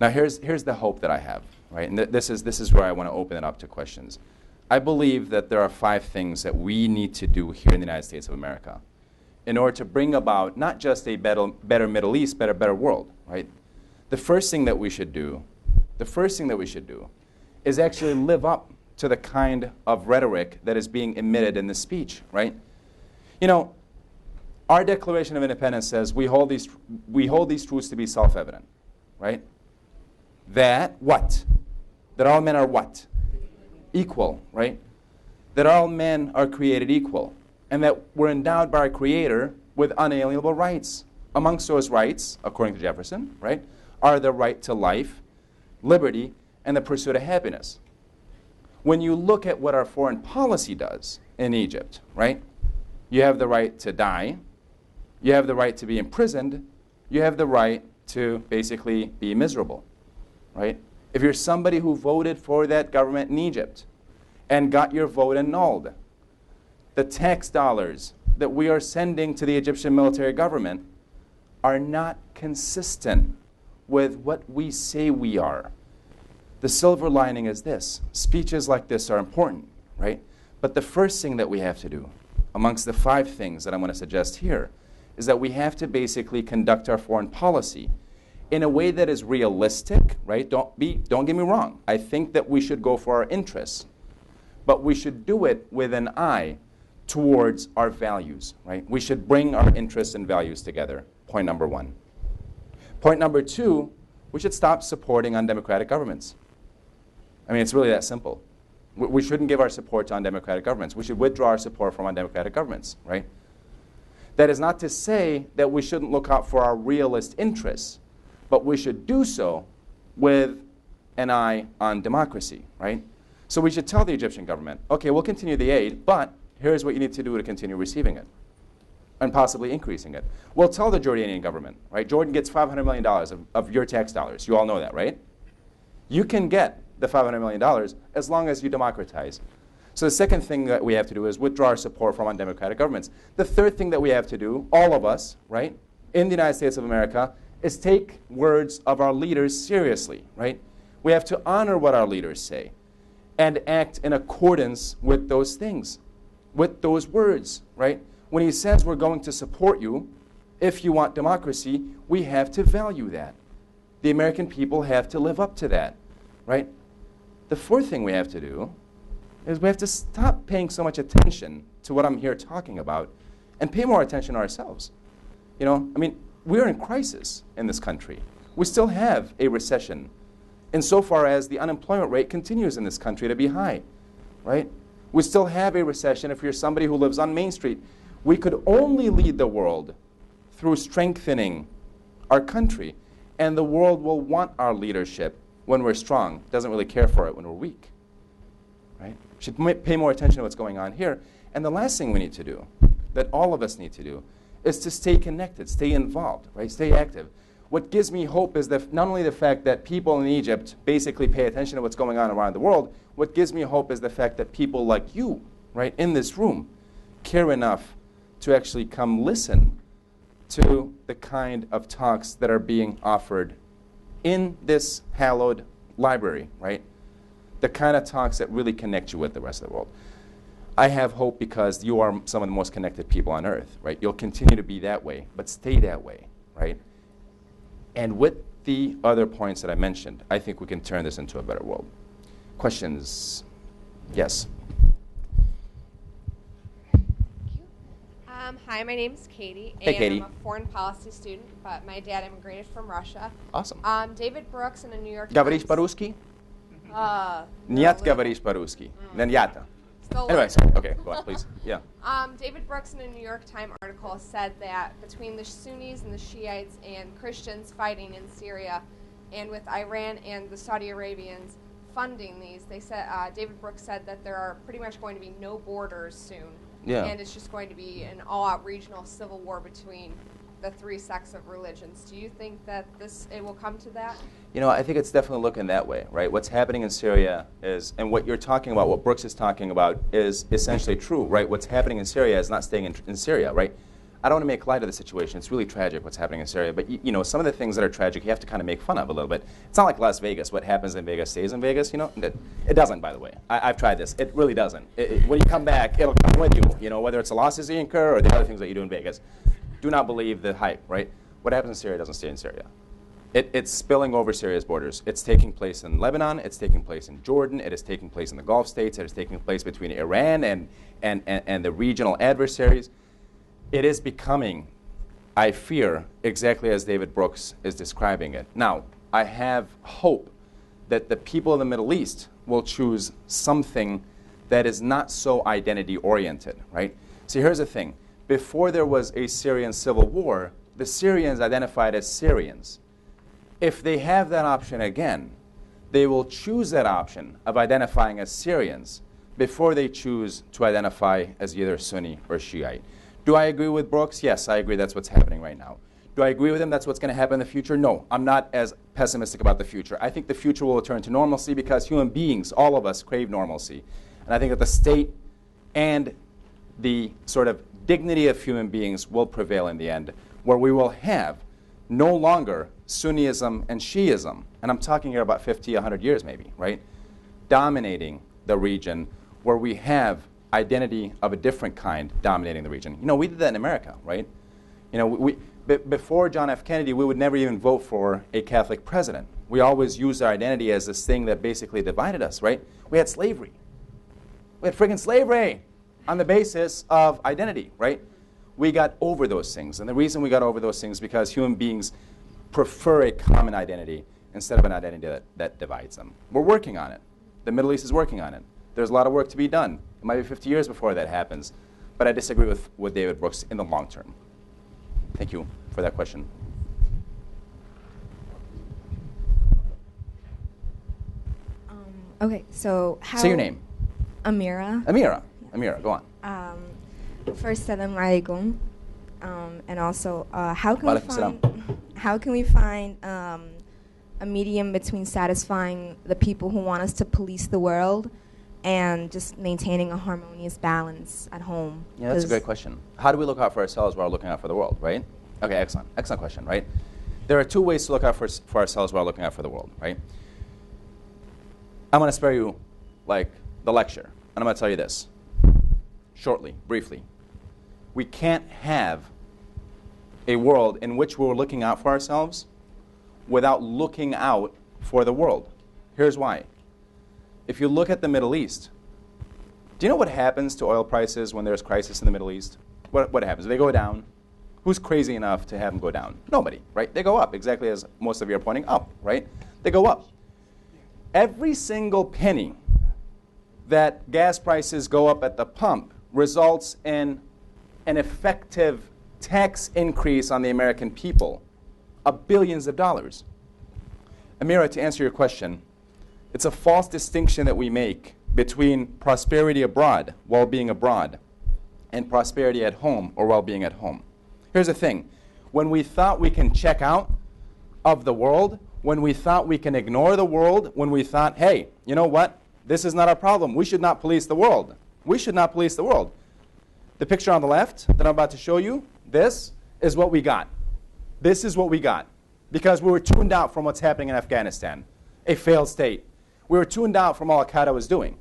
Now, here's the hope that I have, right? And this is where I want to open it up to questions. I believe that there are 5 things that we need to do here in the United States of America in order to bring about not just a better Middle East, but a better world, right? The first thing that we should do is actually live up to the kind of rhetoric that is being emitted in this speech, right? Our Declaration of Independence says we hold these truths to be self-evident, right? That what? That all men are what? Equal, right? That all men are created equal, and that we're endowed by our Creator with unalienable rights. Amongst those rights, according to Jefferson, right, are the right to life, liberty, and the pursuit of happiness. When you look at what our foreign policy does in Egypt, right, you have the right to die, you have the right to be imprisoned, you have the right to basically be miserable, right? If you're somebody who voted for that government in Egypt and got your vote annulled, the tax dollars that we are sending to the Egyptian military government are not consistent with what we say we are. The silver lining is this. Speeches like this are important, right? But the first thing that we have to do, amongst the 5 things that I'm going to suggest here, is that we have to basically conduct our foreign policy in a way that is realistic, right? Don't get me wrong. I think that we should go for our interests, but we should do it with an eye towards our values, right? We should bring our interests and values together, point number 1. Point number 2, we should stop supporting undemocratic governments. I mean, it's really that simple. We shouldn't give our support to undemocratic governments. We should withdraw our support from undemocratic governments, right? That is not to say that we shouldn't look out for our realist interests, but we should do so with an eye on democracy, right? So we should tell the Egyptian government, okay, we'll continue the aid, but here's what you need to do to continue receiving it and possibly increasing it. We'll tell the Jordanian government, right? Jordan gets $500 million of your tax dollars. You all know that, right? You can get the $500 million as long as you democratize. So the second thing that we have to do is withdraw our support from undemocratic governments. The third thing that we have to do, all of us, right, in the United States of America, is take words of our leaders seriously, right? We have to honor what our leaders say and act in accordance with those things, with those words, right? When he says we're going to support you if you want democracy, we have to value that. The American people have to live up to that, right? The fourth thing we have to do is we have to stop paying so much attention to what I'm here talking about and pay more attention to ourselves. You know, I mean, we're in crisis in this country. We still have a recession insofar as the unemployment rate continues in this country to be high, right? We still have a recession if you're somebody who lives on Main Street. We could only lead the world through strengthening our country, and the world will want our leadership when we're strong. It doesn't really care for it when we're weak, right? We should pay more attention to what's going on here. And the last thing we need to do, that all of us need to do, is to stay connected, stay involved, right? Stay active. What gives me hope is that not only the fact that people in Egypt basically pay attention to what's going on around the world, what gives me hope is the fact that people like you, right, in this room, care enough to actually come listen to the kind of talks that are being offered in this hallowed library, right? The kind of talks that really connect you with the rest of the world. I have hope because you are some of the most connected people on earth, right? You'll continue to be that way, but stay that way, right? And with the other points that I mentioned, I think we can turn this into a better world. Questions? Yes. Hi, my name's Katie. Hey, Katie. I'm a foreign policy student, but my dad immigrated from Russia. Awesome. David Brooks in the New York Говоришь Times. по-русски? Нет, говоришь по-русски. Нята. Still Anyway, learning. sorry. Okay, go on, please. Yeah. David Brooks in a New York Times article said that between the Sunnis and the Shiites and Christians fighting in Syria, and with Iran and the Saudi Arabians funding these, they said David Brooks said that there are pretty much going to be no borders soon. Yeah. And it's just going to be an all-out regional civil war between the three sects of religions. Do you think that it will come to that? You know, I think it's definitely looking that way, right? What's happening in Syria is, and what you're talking about, what Brooks is talking about, is essentially true, right? What's happening in Syria is not staying in Syria, right? I don't want to make light of the situation. It's really tragic what's happening in Syria. But, you know, some of the things that are tragic, you have to kind of make fun of a little bit. It's not like Las Vegas. What happens in Vegas stays in Vegas, you know? It doesn't, by the way. I've tried this. It really doesn't. When you come back, it'll come with you, you know, whether it's the losses you incur or the other things that you do in Vegas. Do not believe the hype, right? What happens in Syria doesn't stay in Syria. It's spilling over Syria's borders. It's taking place in Lebanon. It's taking place in Jordan. It is taking place in the Gulf states. It is taking place between Iran and the regional adversaries. It is becoming, I fear, exactly as David Brooks is describing it. Now, I have hope that the people in the Middle East will choose something that is not so identity-oriented, right? See, here's the thing. Before there was a Syrian civil war, the Syrians identified as Syrians. If they have that option again, they will choose that option of identifying as Syrians before they choose to identify as either Sunni or Shiite. Do I agree with Brooks? Yes, I agree that's what's happening right now. Do I agree with him that's what's going to happen in the future? No, I'm not as pessimistic about the future. I think the future will return to normalcy because human beings, all of us, crave normalcy. And I think that the state and the sort of dignity of human beings will prevail in the end, where we will have no longer Sunniism and Shiism, and I'm talking here about 50, 100 years maybe, right, dominating the region, where we have identity of a different kind dominating the region. You know, we did that in America, right? You know, before John F. Kennedy, we would never even vote for a Catholic president. We always used our identity as this thing that basically divided us, right? We had slavery. We had friggin' slavery on the basis of identity, right? We got over those things. And the reason we got over those things is because human beings prefer a common identity instead of an identity that divides them. We're working on it. The Middle East is working on it. There's a lot of work to be done. It might be 50 years before that happens. But I disagree with David Brooks in the long term. Thank you for that question. Okay, so how... Say your name. Amira. Amira. Amira, go on. First, salam alaikum. And also, how can we find a medium between satisfying the people who want us to police the world and just maintaining a harmonious balance at home? Yeah, that's a great question. How do we look out for ourselves while looking out for the world, right? Okay, excellent. Excellent question, right? There are two ways to look out for ourselves while looking out for the world, right? I'm going to spare you, like, the lecture, and I'm going to tell you this shortly, briefly. We can't have a world in which we're looking out for ourselves without looking out for the world. Here's why. If you look at the Middle East, Do you know what happens to oil prices when there's crisis in the Middle East? What happens? They go down. Who's crazy enough to have them go down? Nobody, right? They go up, exactly as most of you are pointing up, right? They go up. Every single penny that gas prices go up at the pump results in an effective tax increase on the American people of billions of dollars. Amira, to answer your question, it's a false distinction that we make between prosperity abroad, well-being abroad, and prosperity at home or well-being at home. Here's the thing. When we thought we can check out of the world, when we thought we can ignore the world, when we thought, hey, you know what? This is not our problem. We should not police the world. We should not police the world. The picture on the left that I'm about to show you, this is what we got. This is what we got. Because we were tuned out from what's happening in Afghanistan, a failed state. We were tuned out from all Al-Qaeda was doing,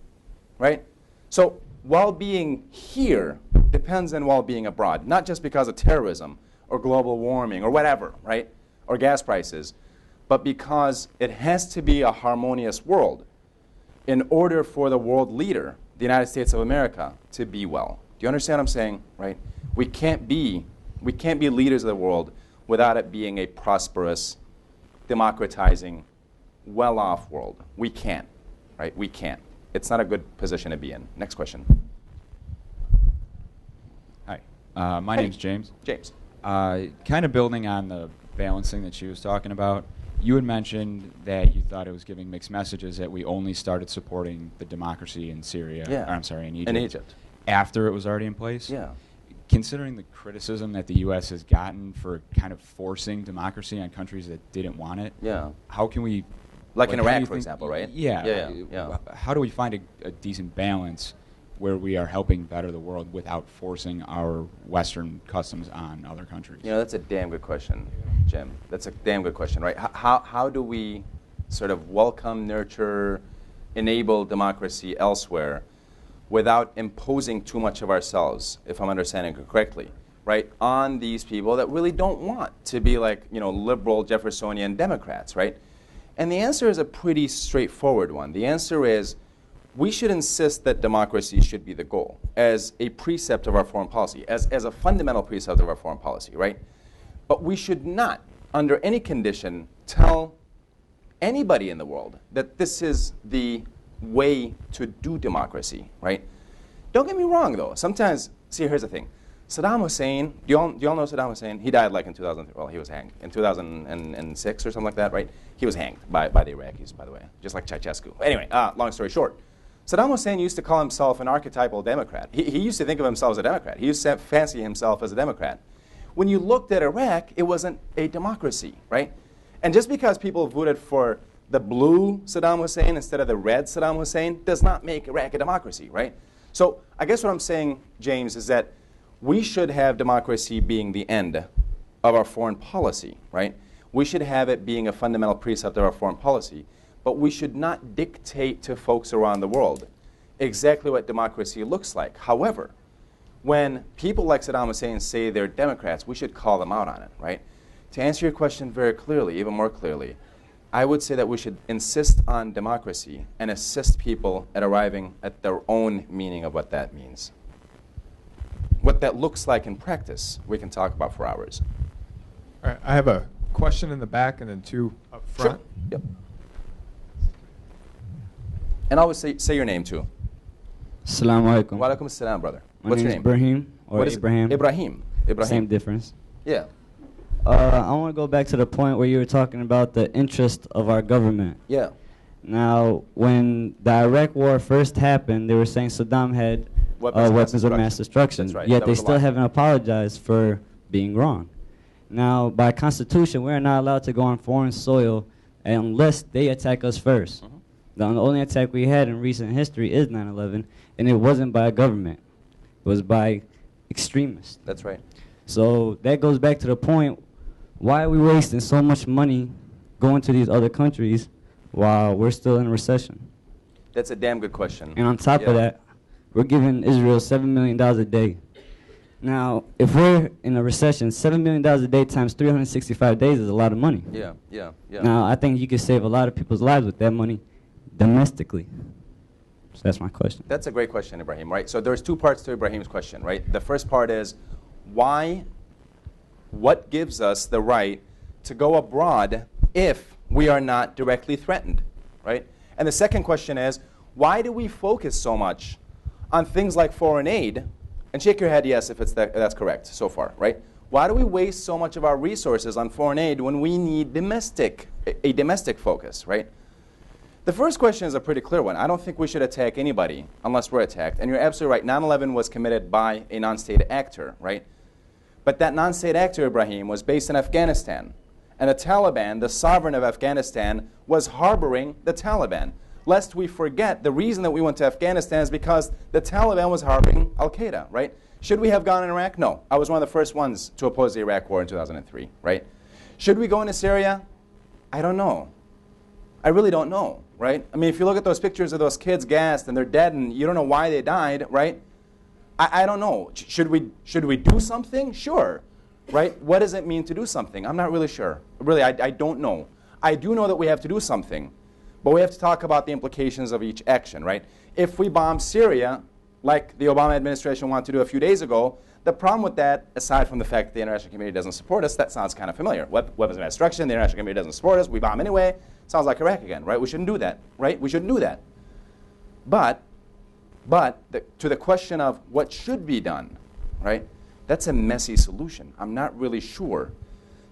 right? So well-being here depends on well-being abroad, not just because of terrorism or global warming or whatever, right? Or gas prices, but because it has to be a harmonious world in order for the world leader, the United States of America, to be well. Do you understand what I'm saying, right? We can't be leaders of the world without it being a prosperous, democratizing, well-off world. We can't, right? We can't. It's not a good position to be in. Next question. Hi, my name's James. James. Kind of building on the balancing that she was talking about, you had mentioned that you thought it was giving mixed messages that we only started supporting the democracy in Syria, Yeah. or I'm sorry, in Egypt. In Egypt. After it was already in place. Yeah. Considering the criticism that the U.S. has gotten for kind of forcing democracy on countries that didn't want it, Yeah. how can we... Like in how do Iraq, you for think- example, right? Yeah. Yeah. How do we find a decent balance where we are helping better the world without forcing our Western customs on other countries? You know, that's a damn good question, Jim. That's a damn good question, right? How do we sort of welcome, nurture, enable democracy elsewhere without imposing too much of ourselves, if I'm understanding it correctly, right, on these people that really don't want to be like, you know, liberal Jeffersonian Democrats, right? And the answer is a pretty straightforward one. The answer is we should insist that democracy should be the goal as a precept of our foreign policy, as a fundamental precept of our foreign policy, right? But we should not, under any condition, tell anybody in the world that this is the way to do democracy, right? Don't get me wrong, though. Sometimes, see, here's the thing. Saddam Hussein, do y'all know Saddam Hussein? He died like in 2000, well, he was hanged in 2006 or something like that, right? He was hanged by the Iraqis, by the way, just like Ceausescu. Anyway, long story short, Saddam Hussein used to call himself an archetypal Democrat. He used to think of himself as a Democrat. He used to fancy himself as a Democrat. When you looked at Iraq, it wasn't a democracy, right? And just because people voted for the blue Saddam Hussein instead of the red Saddam Hussein does not make Iraq a democracy, right? So I guess what I'm saying, James, is that we should have democracy being the end of our foreign policy, right? We should have it being a fundamental precept of our foreign policy. But we should not dictate to folks around the world exactly what democracy looks like. However, when people like Saddam Hussein say they're Democrats, we should call them out on it, right? To answer your question very clearly, even more clearly, I would say that we should insist on democracy and assist people at arriving at their own meaning of what that means. What that looks like in practice, we can talk about for hours. All right, I have a question in the back and then two up front. Sure. Yep. And always say your name too. Assalamu alaikum. Wa alaikum assalam, brother. My What's name your is name? Ibrahim or What is it? Ibrahim. Ibrahim. Same difference. Yeah. I want to go back to the point where you were talking about the interest of our government. Yeah. Now, when the Iraq War first happened, they were saying Saddam had weapons of mass destruction. That's right. Yet That they was a still lie. haven't apologized for being wrong. Now, by Constitution, we're not allowed to go on foreign soil unless they attack us first. Mm-hmm. The only attack we had in recent history is 9/11, and it wasn't by a government. It was by extremists. That's right. So that goes back to the point, why are we wasting so much money going to these other countries while we're still in recession? That's a damn good question. And on top of that, we're giving Israel $7 million a day. Now, if we're in a recession, $7 million a day times 365 days is a lot of money. Yeah. Now, I think you could save a lot of people's lives with that money domestically. So that's my question. That's a great question, Ibrahim, right? So there's two parts to Ibrahim's question, right? The first part is, what gives us the right to go abroad if we are not directly threatened, right? And the second question is, why do we focus so much on things like foreign aid? And shake your head yes if that's correct so far, right? Why do we waste so much of our resources on foreign aid when we need a domestic focus, right? The first question is a pretty clear one. I don't think we should attack anybody unless we're attacked. And you're absolutely right. 9/11 was committed by a non-state actor, right? But that non-state actor, Ibrahim, was based in Afghanistan. And the Taliban, the sovereign of Afghanistan, was harboring the Taliban. Lest we forget, the reason that we went to Afghanistan is because the Taliban was harboring al-Qaeda, right? Should we have gone in Iraq? No. I was one of the first ones to oppose the Iraq War in 2003, right? Should we go into Syria? I don't know. I really don't know, right? I mean, if you look at those pictures of those kids gassed and they're dead and you don't know why they died, right? I don't know. Should we do something? Sure, right? What does it mean to do something? I'm not really sure. Really, I don't know. I do know that we have to do something, but we have to talk about the implications of each action, right? If we bomb Syria, like the Obama administration wanted to do a few days ago, the problem with that, aside from the fact that the international community doesn't support us, that sounds kind of familiar. Weapons of mass destruction, the international community doesn't support us, we bomb anyway. Sounds like Iraq again, right? We shouldn't do that, right? We shouldn't do that. But to the question of what should be done, right? That's a messy solution. I'm not really sure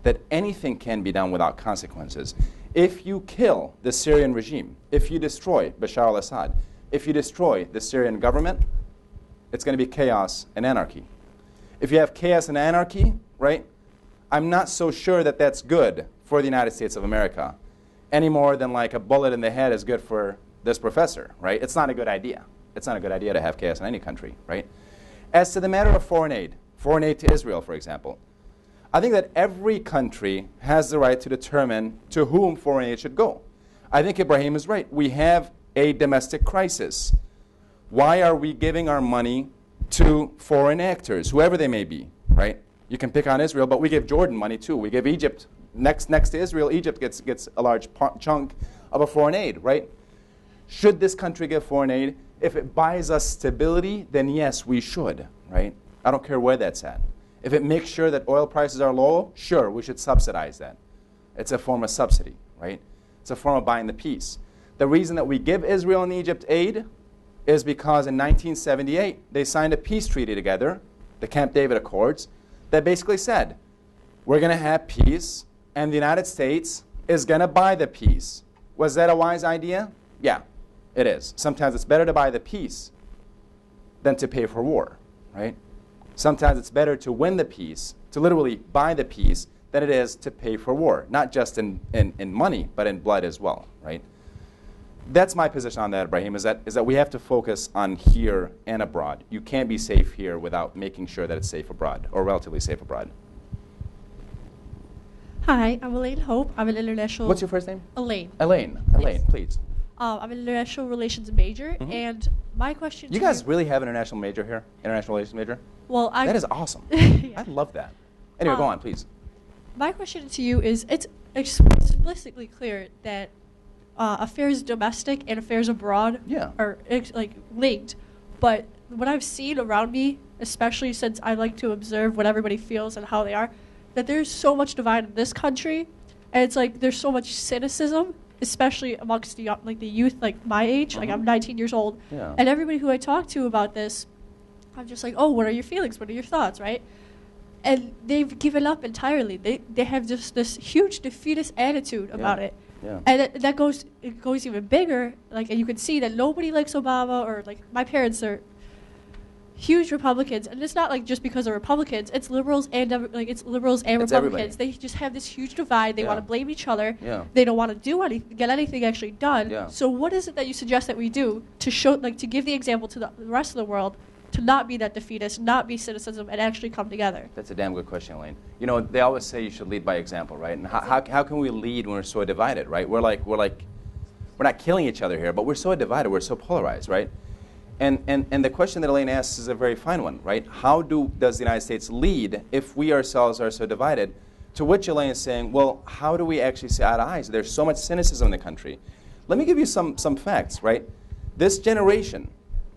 that anything can be done without consequences. If you kill the Syrian regime, if you destroy Bashar al-Assad, if you destroy the Syrian government, it's going to be chaos and anarchy. If you have chaos and anarchy, right, I'm not so sure that that's good for the United States of America any more than like a bullet in the head is good for this professor, right? It's not a good idea. It's not a good idea to have chaos in any country, right? As to the matter of foreign aid to Israel, for example, I think that every country has the right to determine to whom foreign aid should go. I think Ibrahim is right. We have a domestic crisis. Why are we giving our money to foreign actors, whoever they may be, right? You can pick on Israel, but we give Jordan money too. We give Egypt. Next to Israel, Egypt gets a large chunk of a foreign aid, right? Should this country give foreign aid? If it buys us stability, then yes, we should, right? I don't care where that's at. If it makes sure that oil prices are low, sure, we should subsidize that. It's a form of subsidy, right? It's a form of buying the peace. The reason that we give Israel and Egypt aid is because in 1978, they signed a peace treaty together, the Camp David Accords, that basically said, we're going to have peace, and the United States is going to buy the peace. Was that a wise idea? Yeah, it is. Sometimes it's better to buy the peace than to pay for war, right? Sometimes it's better to win the peace, to literally buy the peace, than it is to pay for war, not just in money, but in blood as well, right? That's my position on that, Ibrahim, is that we have to focus on here and abroad. You can't be safe here without making sure that it's safe abroad, or relatively safe abroad. Hi, I'm Elaine Hope. I'm an international... What's your first name? Elaine. Elaine, Yes. please. I'm an international relations major, and my question You guys really have an international major here? International relations major? Well, that is awesome. Yeah. I love that. Anyway, go on, please. My question to you is, it's explicitly clear that affairs domestic and affairs abroad are linked. But what I've seen around me, especially since I like to observe what everybody feels and how they are, that there's so much divide in this country, and it's like there's so much cynicism, especially amongst the youth like my age. Like I'm 19 years old, and everybody who I talk to about this, I'm just like, oh, what are your feelings? What are your thoughts, right? And they've given up entirely. They have just this huge defeatist attitude about it. Yeah. And it goes even bigger. Like, and you can see that nobody likes Obama, or like my parents are huge Republicans, and it's not like just because they're Republicans. It's liberals and Republicans. Everybody. They just have this huge divide. They want to blame each other. Yeah. They don't want to get anything actually done. Yeah. So what is it that you suggest that we do to show, to give the example to the rest of the world, to not be that defeatist, not be cynicism, and actually come together? That's a damn good question, Elaine. You know, they always say you should lead by example, right? And how can we lead when we're so divided, right? We're not killing each other here, but we're so divided, we're so polarized, right? And the question that Elaine asks is a very fine one, right? How does the United States lead if we ourselves are so divided? To which Elaine is saying, well, how do we actually see eye to eye? There's so much cynicism in the country. Let me give you some facts, right? This generation,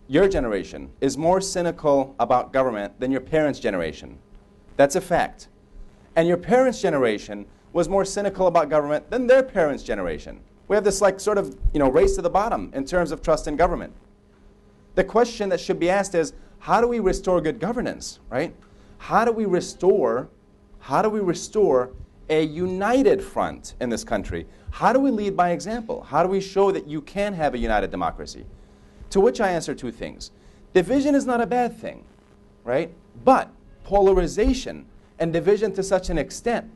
your generation, is more cynical about government than your parents' generation. That's a fact. And your parents' generation was more cynical about government than their parents' generation. We have this like sort of race to the bottom in terms of trust in government. The question that should be asked is, how do we restore good governance, right? How do we restore a united front in this country? How do we lead by example? How do we show that you can have a united democracy? To which I answer two things. Division is not a bad thing, right? But polarization and division to such an extent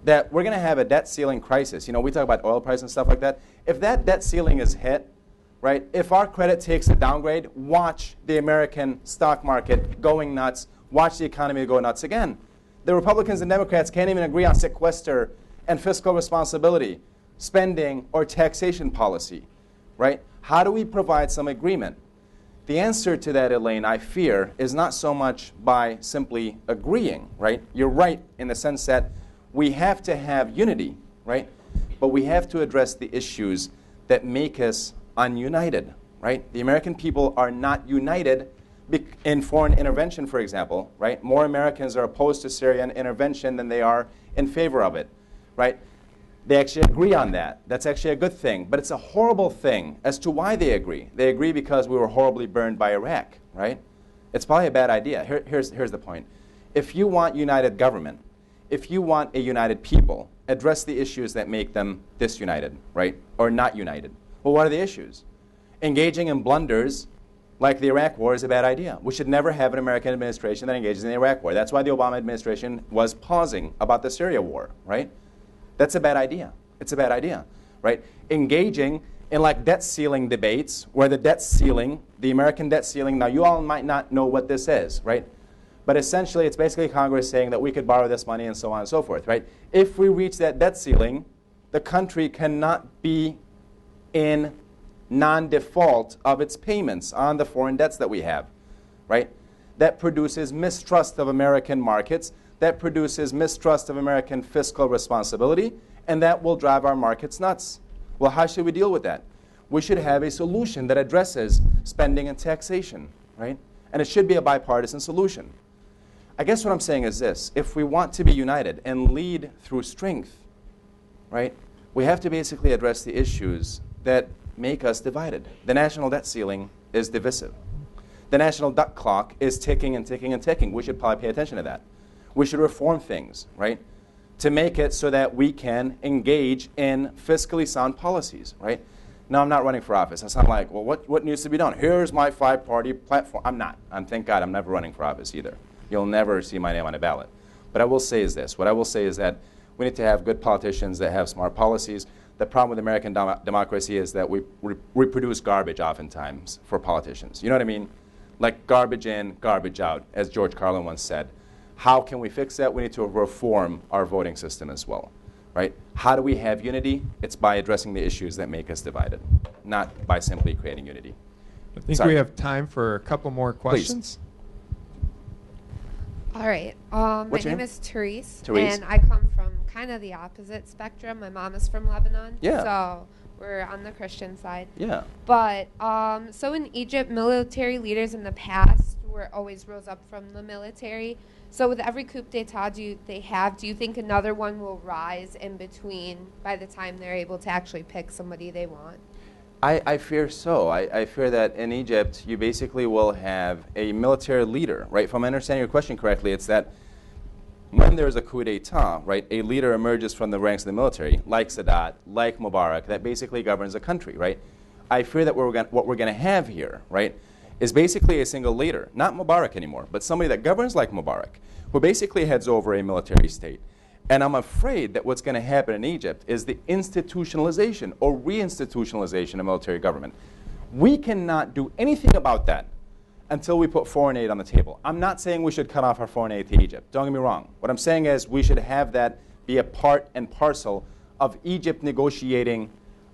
that we're going to have a debt ceiling crisis. We talk about oil price and stuff like that. If that debt ceiling is hit, right, if our credit takes a downgrade, watch the American stock market going nuts. Watch the economy go nuts again. The Republicans and Democrats can't even agree on sequester and fiscal responsibility, spending, or taxation policy, right? How do we provide some agreement? The answer to that, Elaine, I fear, is not so much by simply agreeing, right? You're right in the sense that we have to have unity, right? But we have to address the issues that make us ununited, right? The American people are not united in foreign intervention, for example, right? More Americans are opposed to Syrian intervention than they are in favor of it, right? They actually agree on that. That's actually a good thing. But it's a horrible thing as to why they agree. They agree because we were horribly burned by Iraq, right? It's probably a bad idea. Here's the point. If you want united government, if you want a united people, address the issues that make them disunited, right? Or not united. Well, what are the issues? Engaging in blunders like the Iraq War is a bad idea. We should never have an American administration that engages in the Iraq War. That's why the Obama administration was pausing about the Syria war, right? That's a bad idea. It's a bad idea, right? Engaging in like debt ceiling debates where the debt ceiling, the American debt ceiling, now you all might not know what this is, right? But essentially it's basically Congress saying that we could borrow this money and so on and so forth, right? If we reach that debt ceiling, the country cannot be in non-default of its payments on the foreign debts that we have, right? That produces mistrust of American markets, that produces mistrust of American fiscal responsibility, and that will drive our markets nuts. Well, how should we deal with that? We should have a solution that addresses spending and taxation, right? And it should be a bipartisan solution. I guess what I'm saying is this. If we want to be united and lead through strength, right, we have to basically address the issues that make us divided. The national debt ceiling is divisive. The national debt clock is ticking and ticking and ticking. We should probably pay attention to that. We should reform things, right, to make it so that we can engage in fiscally sound policies, right? No, I'm not running for office. I sound like, well, what needs to be done? Here's my 5-party platform. I'm not. Thank God, I'm never running for office either. You'll never see my name on a ballot. But I will say is this. What I will say is that we need to have good politicians that have smart policies. The problem with American democracy is that we reproduce garbage oftentimes for politicians. You know what I mean? Like garbage in, garbage out, as George Carlin once said. How can we fix that? We need to reform our voting system as well, right? How do we have unity? It's by addressing the issues that make us divided, not by simply creating unity. I think we have time for a couple more questions. All right. My name is Therese, and I come from kind of the opposite spectrum. My mom is from Lebanon, so we're on the Christian side. Yeah. But so in Egypt, military leaders in the past always rose up from the military. So with every coup d'etat do you think another one will rise in between by the time they're able to actually pick somebody they want? I fear so. I fear that in Egypt, you basically will have a military leader, right? If I'm understanding your question correctly, it's that when there's a coup d'etat, right, a leader emerges from the ranks of the military, like Sadat, like Mubarak, that basically governs a country, right? I fear that what we're going to have here, right, is basically a single leader, not Mubarak anymore, but somebody that governs like Mubarak, who basically heads over a military state. And I'm afraid that what's going to happen in Egypt is the institutionalization or reinstitutionalization of military government. We cannot do anything about that until we put foreign aid on the table. I'm not saying we should cut off our foreign aid to Egypt. Don't get me wrong. What I'm saying is we should have that be a part and parcel of Egypt negotiating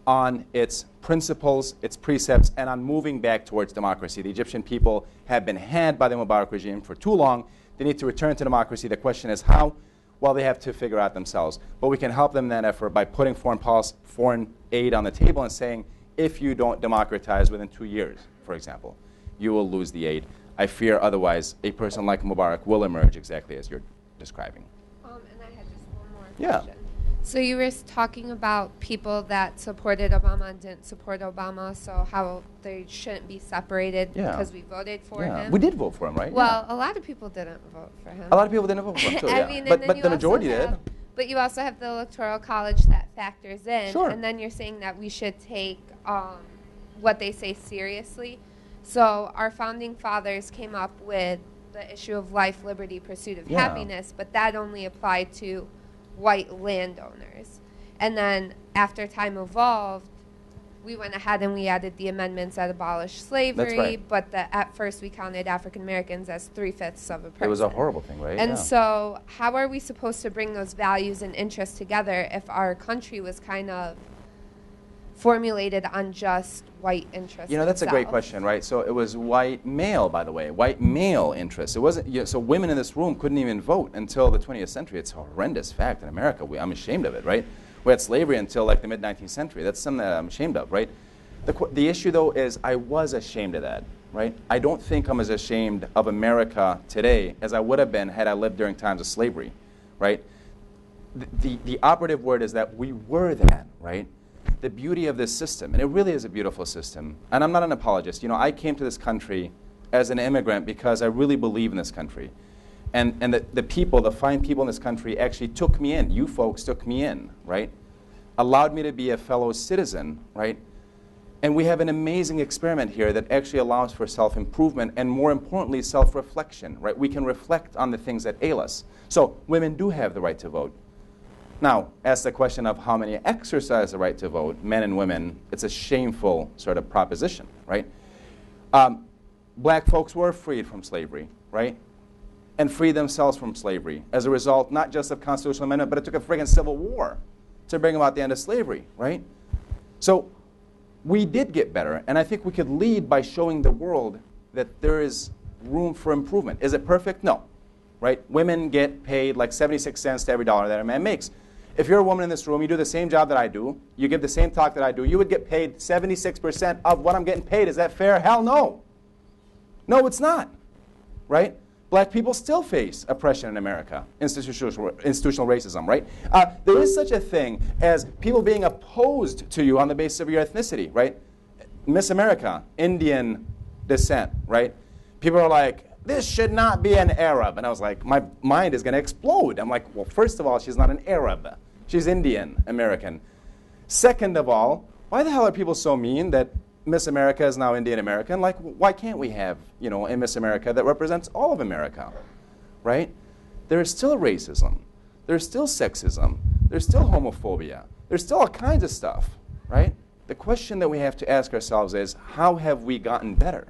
on its principles, its precepts, and on moving back towards democracy. The Egyptian people have been had by the Mubarak regime for too long. They need to return to democracy. The question is how? Well, they have to figure out themselves. But we can help them in that effort by putting foreign aid on the table and saying, if you don't democratize within 2 years, for example, you will lose the aid. I fear otherwise a person like Mubarak will emerge exactly as you're describing. And I had just one more Yeah. question. So you were talking about people that supported Obama and didn't support Obama, so how they shouldn't be separated because we voted for him. We did vote for him, right? Well, a lot of people didn't vote for him. A lot of people didn't vote for him, too, I yeah. mean, but the majority did. But you also have the Electoral College that factors in. Sure. And then you're saying that we should take what they say seriously. So our founding fathers came up with the issue of life, liberty, pursuit of happiness, but that only applied to white landowners. And then after time evolved, we went ahead and we added the amendments that abolished slavery, That's right. but at first we counted African Americans as 3/5 of a person. It was a horrible thing, right? And so how are we supposed to bring those values and interests together if our country was kind of formulated on just white interests? You know, that's a great question, right? So it was white male, by the way, white male interests. It wasn't, so women in this room couldn't even vote until the 20th century. It's a horrendous fact in America. I'm ashamed of it, right? We had slavery until like the mid-19th century. That's something that I'm ashamed of, right? The issue, though, is I was ashamed of that, right? I don't think I'm as ashamed of America today as I would have been had I lived during times of slavery, right? The operative word is that we were that, right? The beauty of this system, and it really is a beautiful system, and I'm not an apologist. You know, I came to this country as an immigrant because I really believe in this country. And the people, the fine people in this country actually took me in. You folks took me in, right? Allowed me to be a fellow citizen, right? And we have an amazing experiment here that actually allows for self-improvement and, more importantly, self-reflection, right? We can reflect on the things that ail us. So women do have the right to vote. Now, ask the question of how many exercise the right to vote, men and women. It's a shameful sort of proposition, right? Black folks were freed from slavery, right? And freed themselves from slavery as a result, not just of constitutional amendment, but it took a friggin' civil war to bring about the end of slavery, right? So we did get better, and I think we could lead by showing the world that there is room for improvement. Is it perfect? No, right? Women get paid like 76 cents to every dollar that a man makes. If you're a woman in this room, you do the same job that I do, you give the same talk that I do, you would get paid 76% of what I'm getting paid. Is that fair? Hell no. No, it's not, right? Black people still face oppression in America, institutional racism, right? There is such a thing as people being opposed to you on the basis of your ethnicity, right? Miss America, Indian descent, right? People are like, this should not be an Arab. And I was like, my mind is going to explode. I'm like, well, first of all, she's not an Arab. She's Indian American. Second of all, why the hell are people so mean that Miss America is now Indian American? Like, why can't we have, you know, a Miss America that represents all of America, right? There is still racism. There's still sexism. There's still homophobia. There's still all kinds of stuff, right? The question that we have to ask ourselves is, how have we gotten better?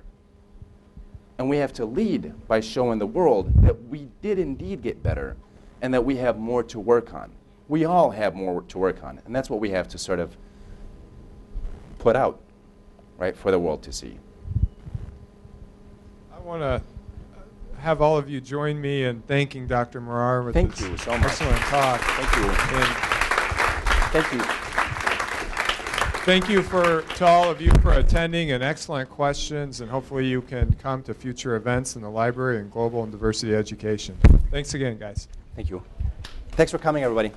And we have to lead by showing the world that we did indeed get better and that we have more to work on. We all have more to work on, and that's what we have to sort of put out, right, for the world to see. I want to have all of you join me in thanking Dr. Marrar with Thank this you so much. excellent talk. Thank you. Thank you. Thank you to all of you for attending and excellent questions, and hopefully you can come to future events in the library and global and diversity education. Thanks again, guys. Thank you. Thanks for coming, everybody.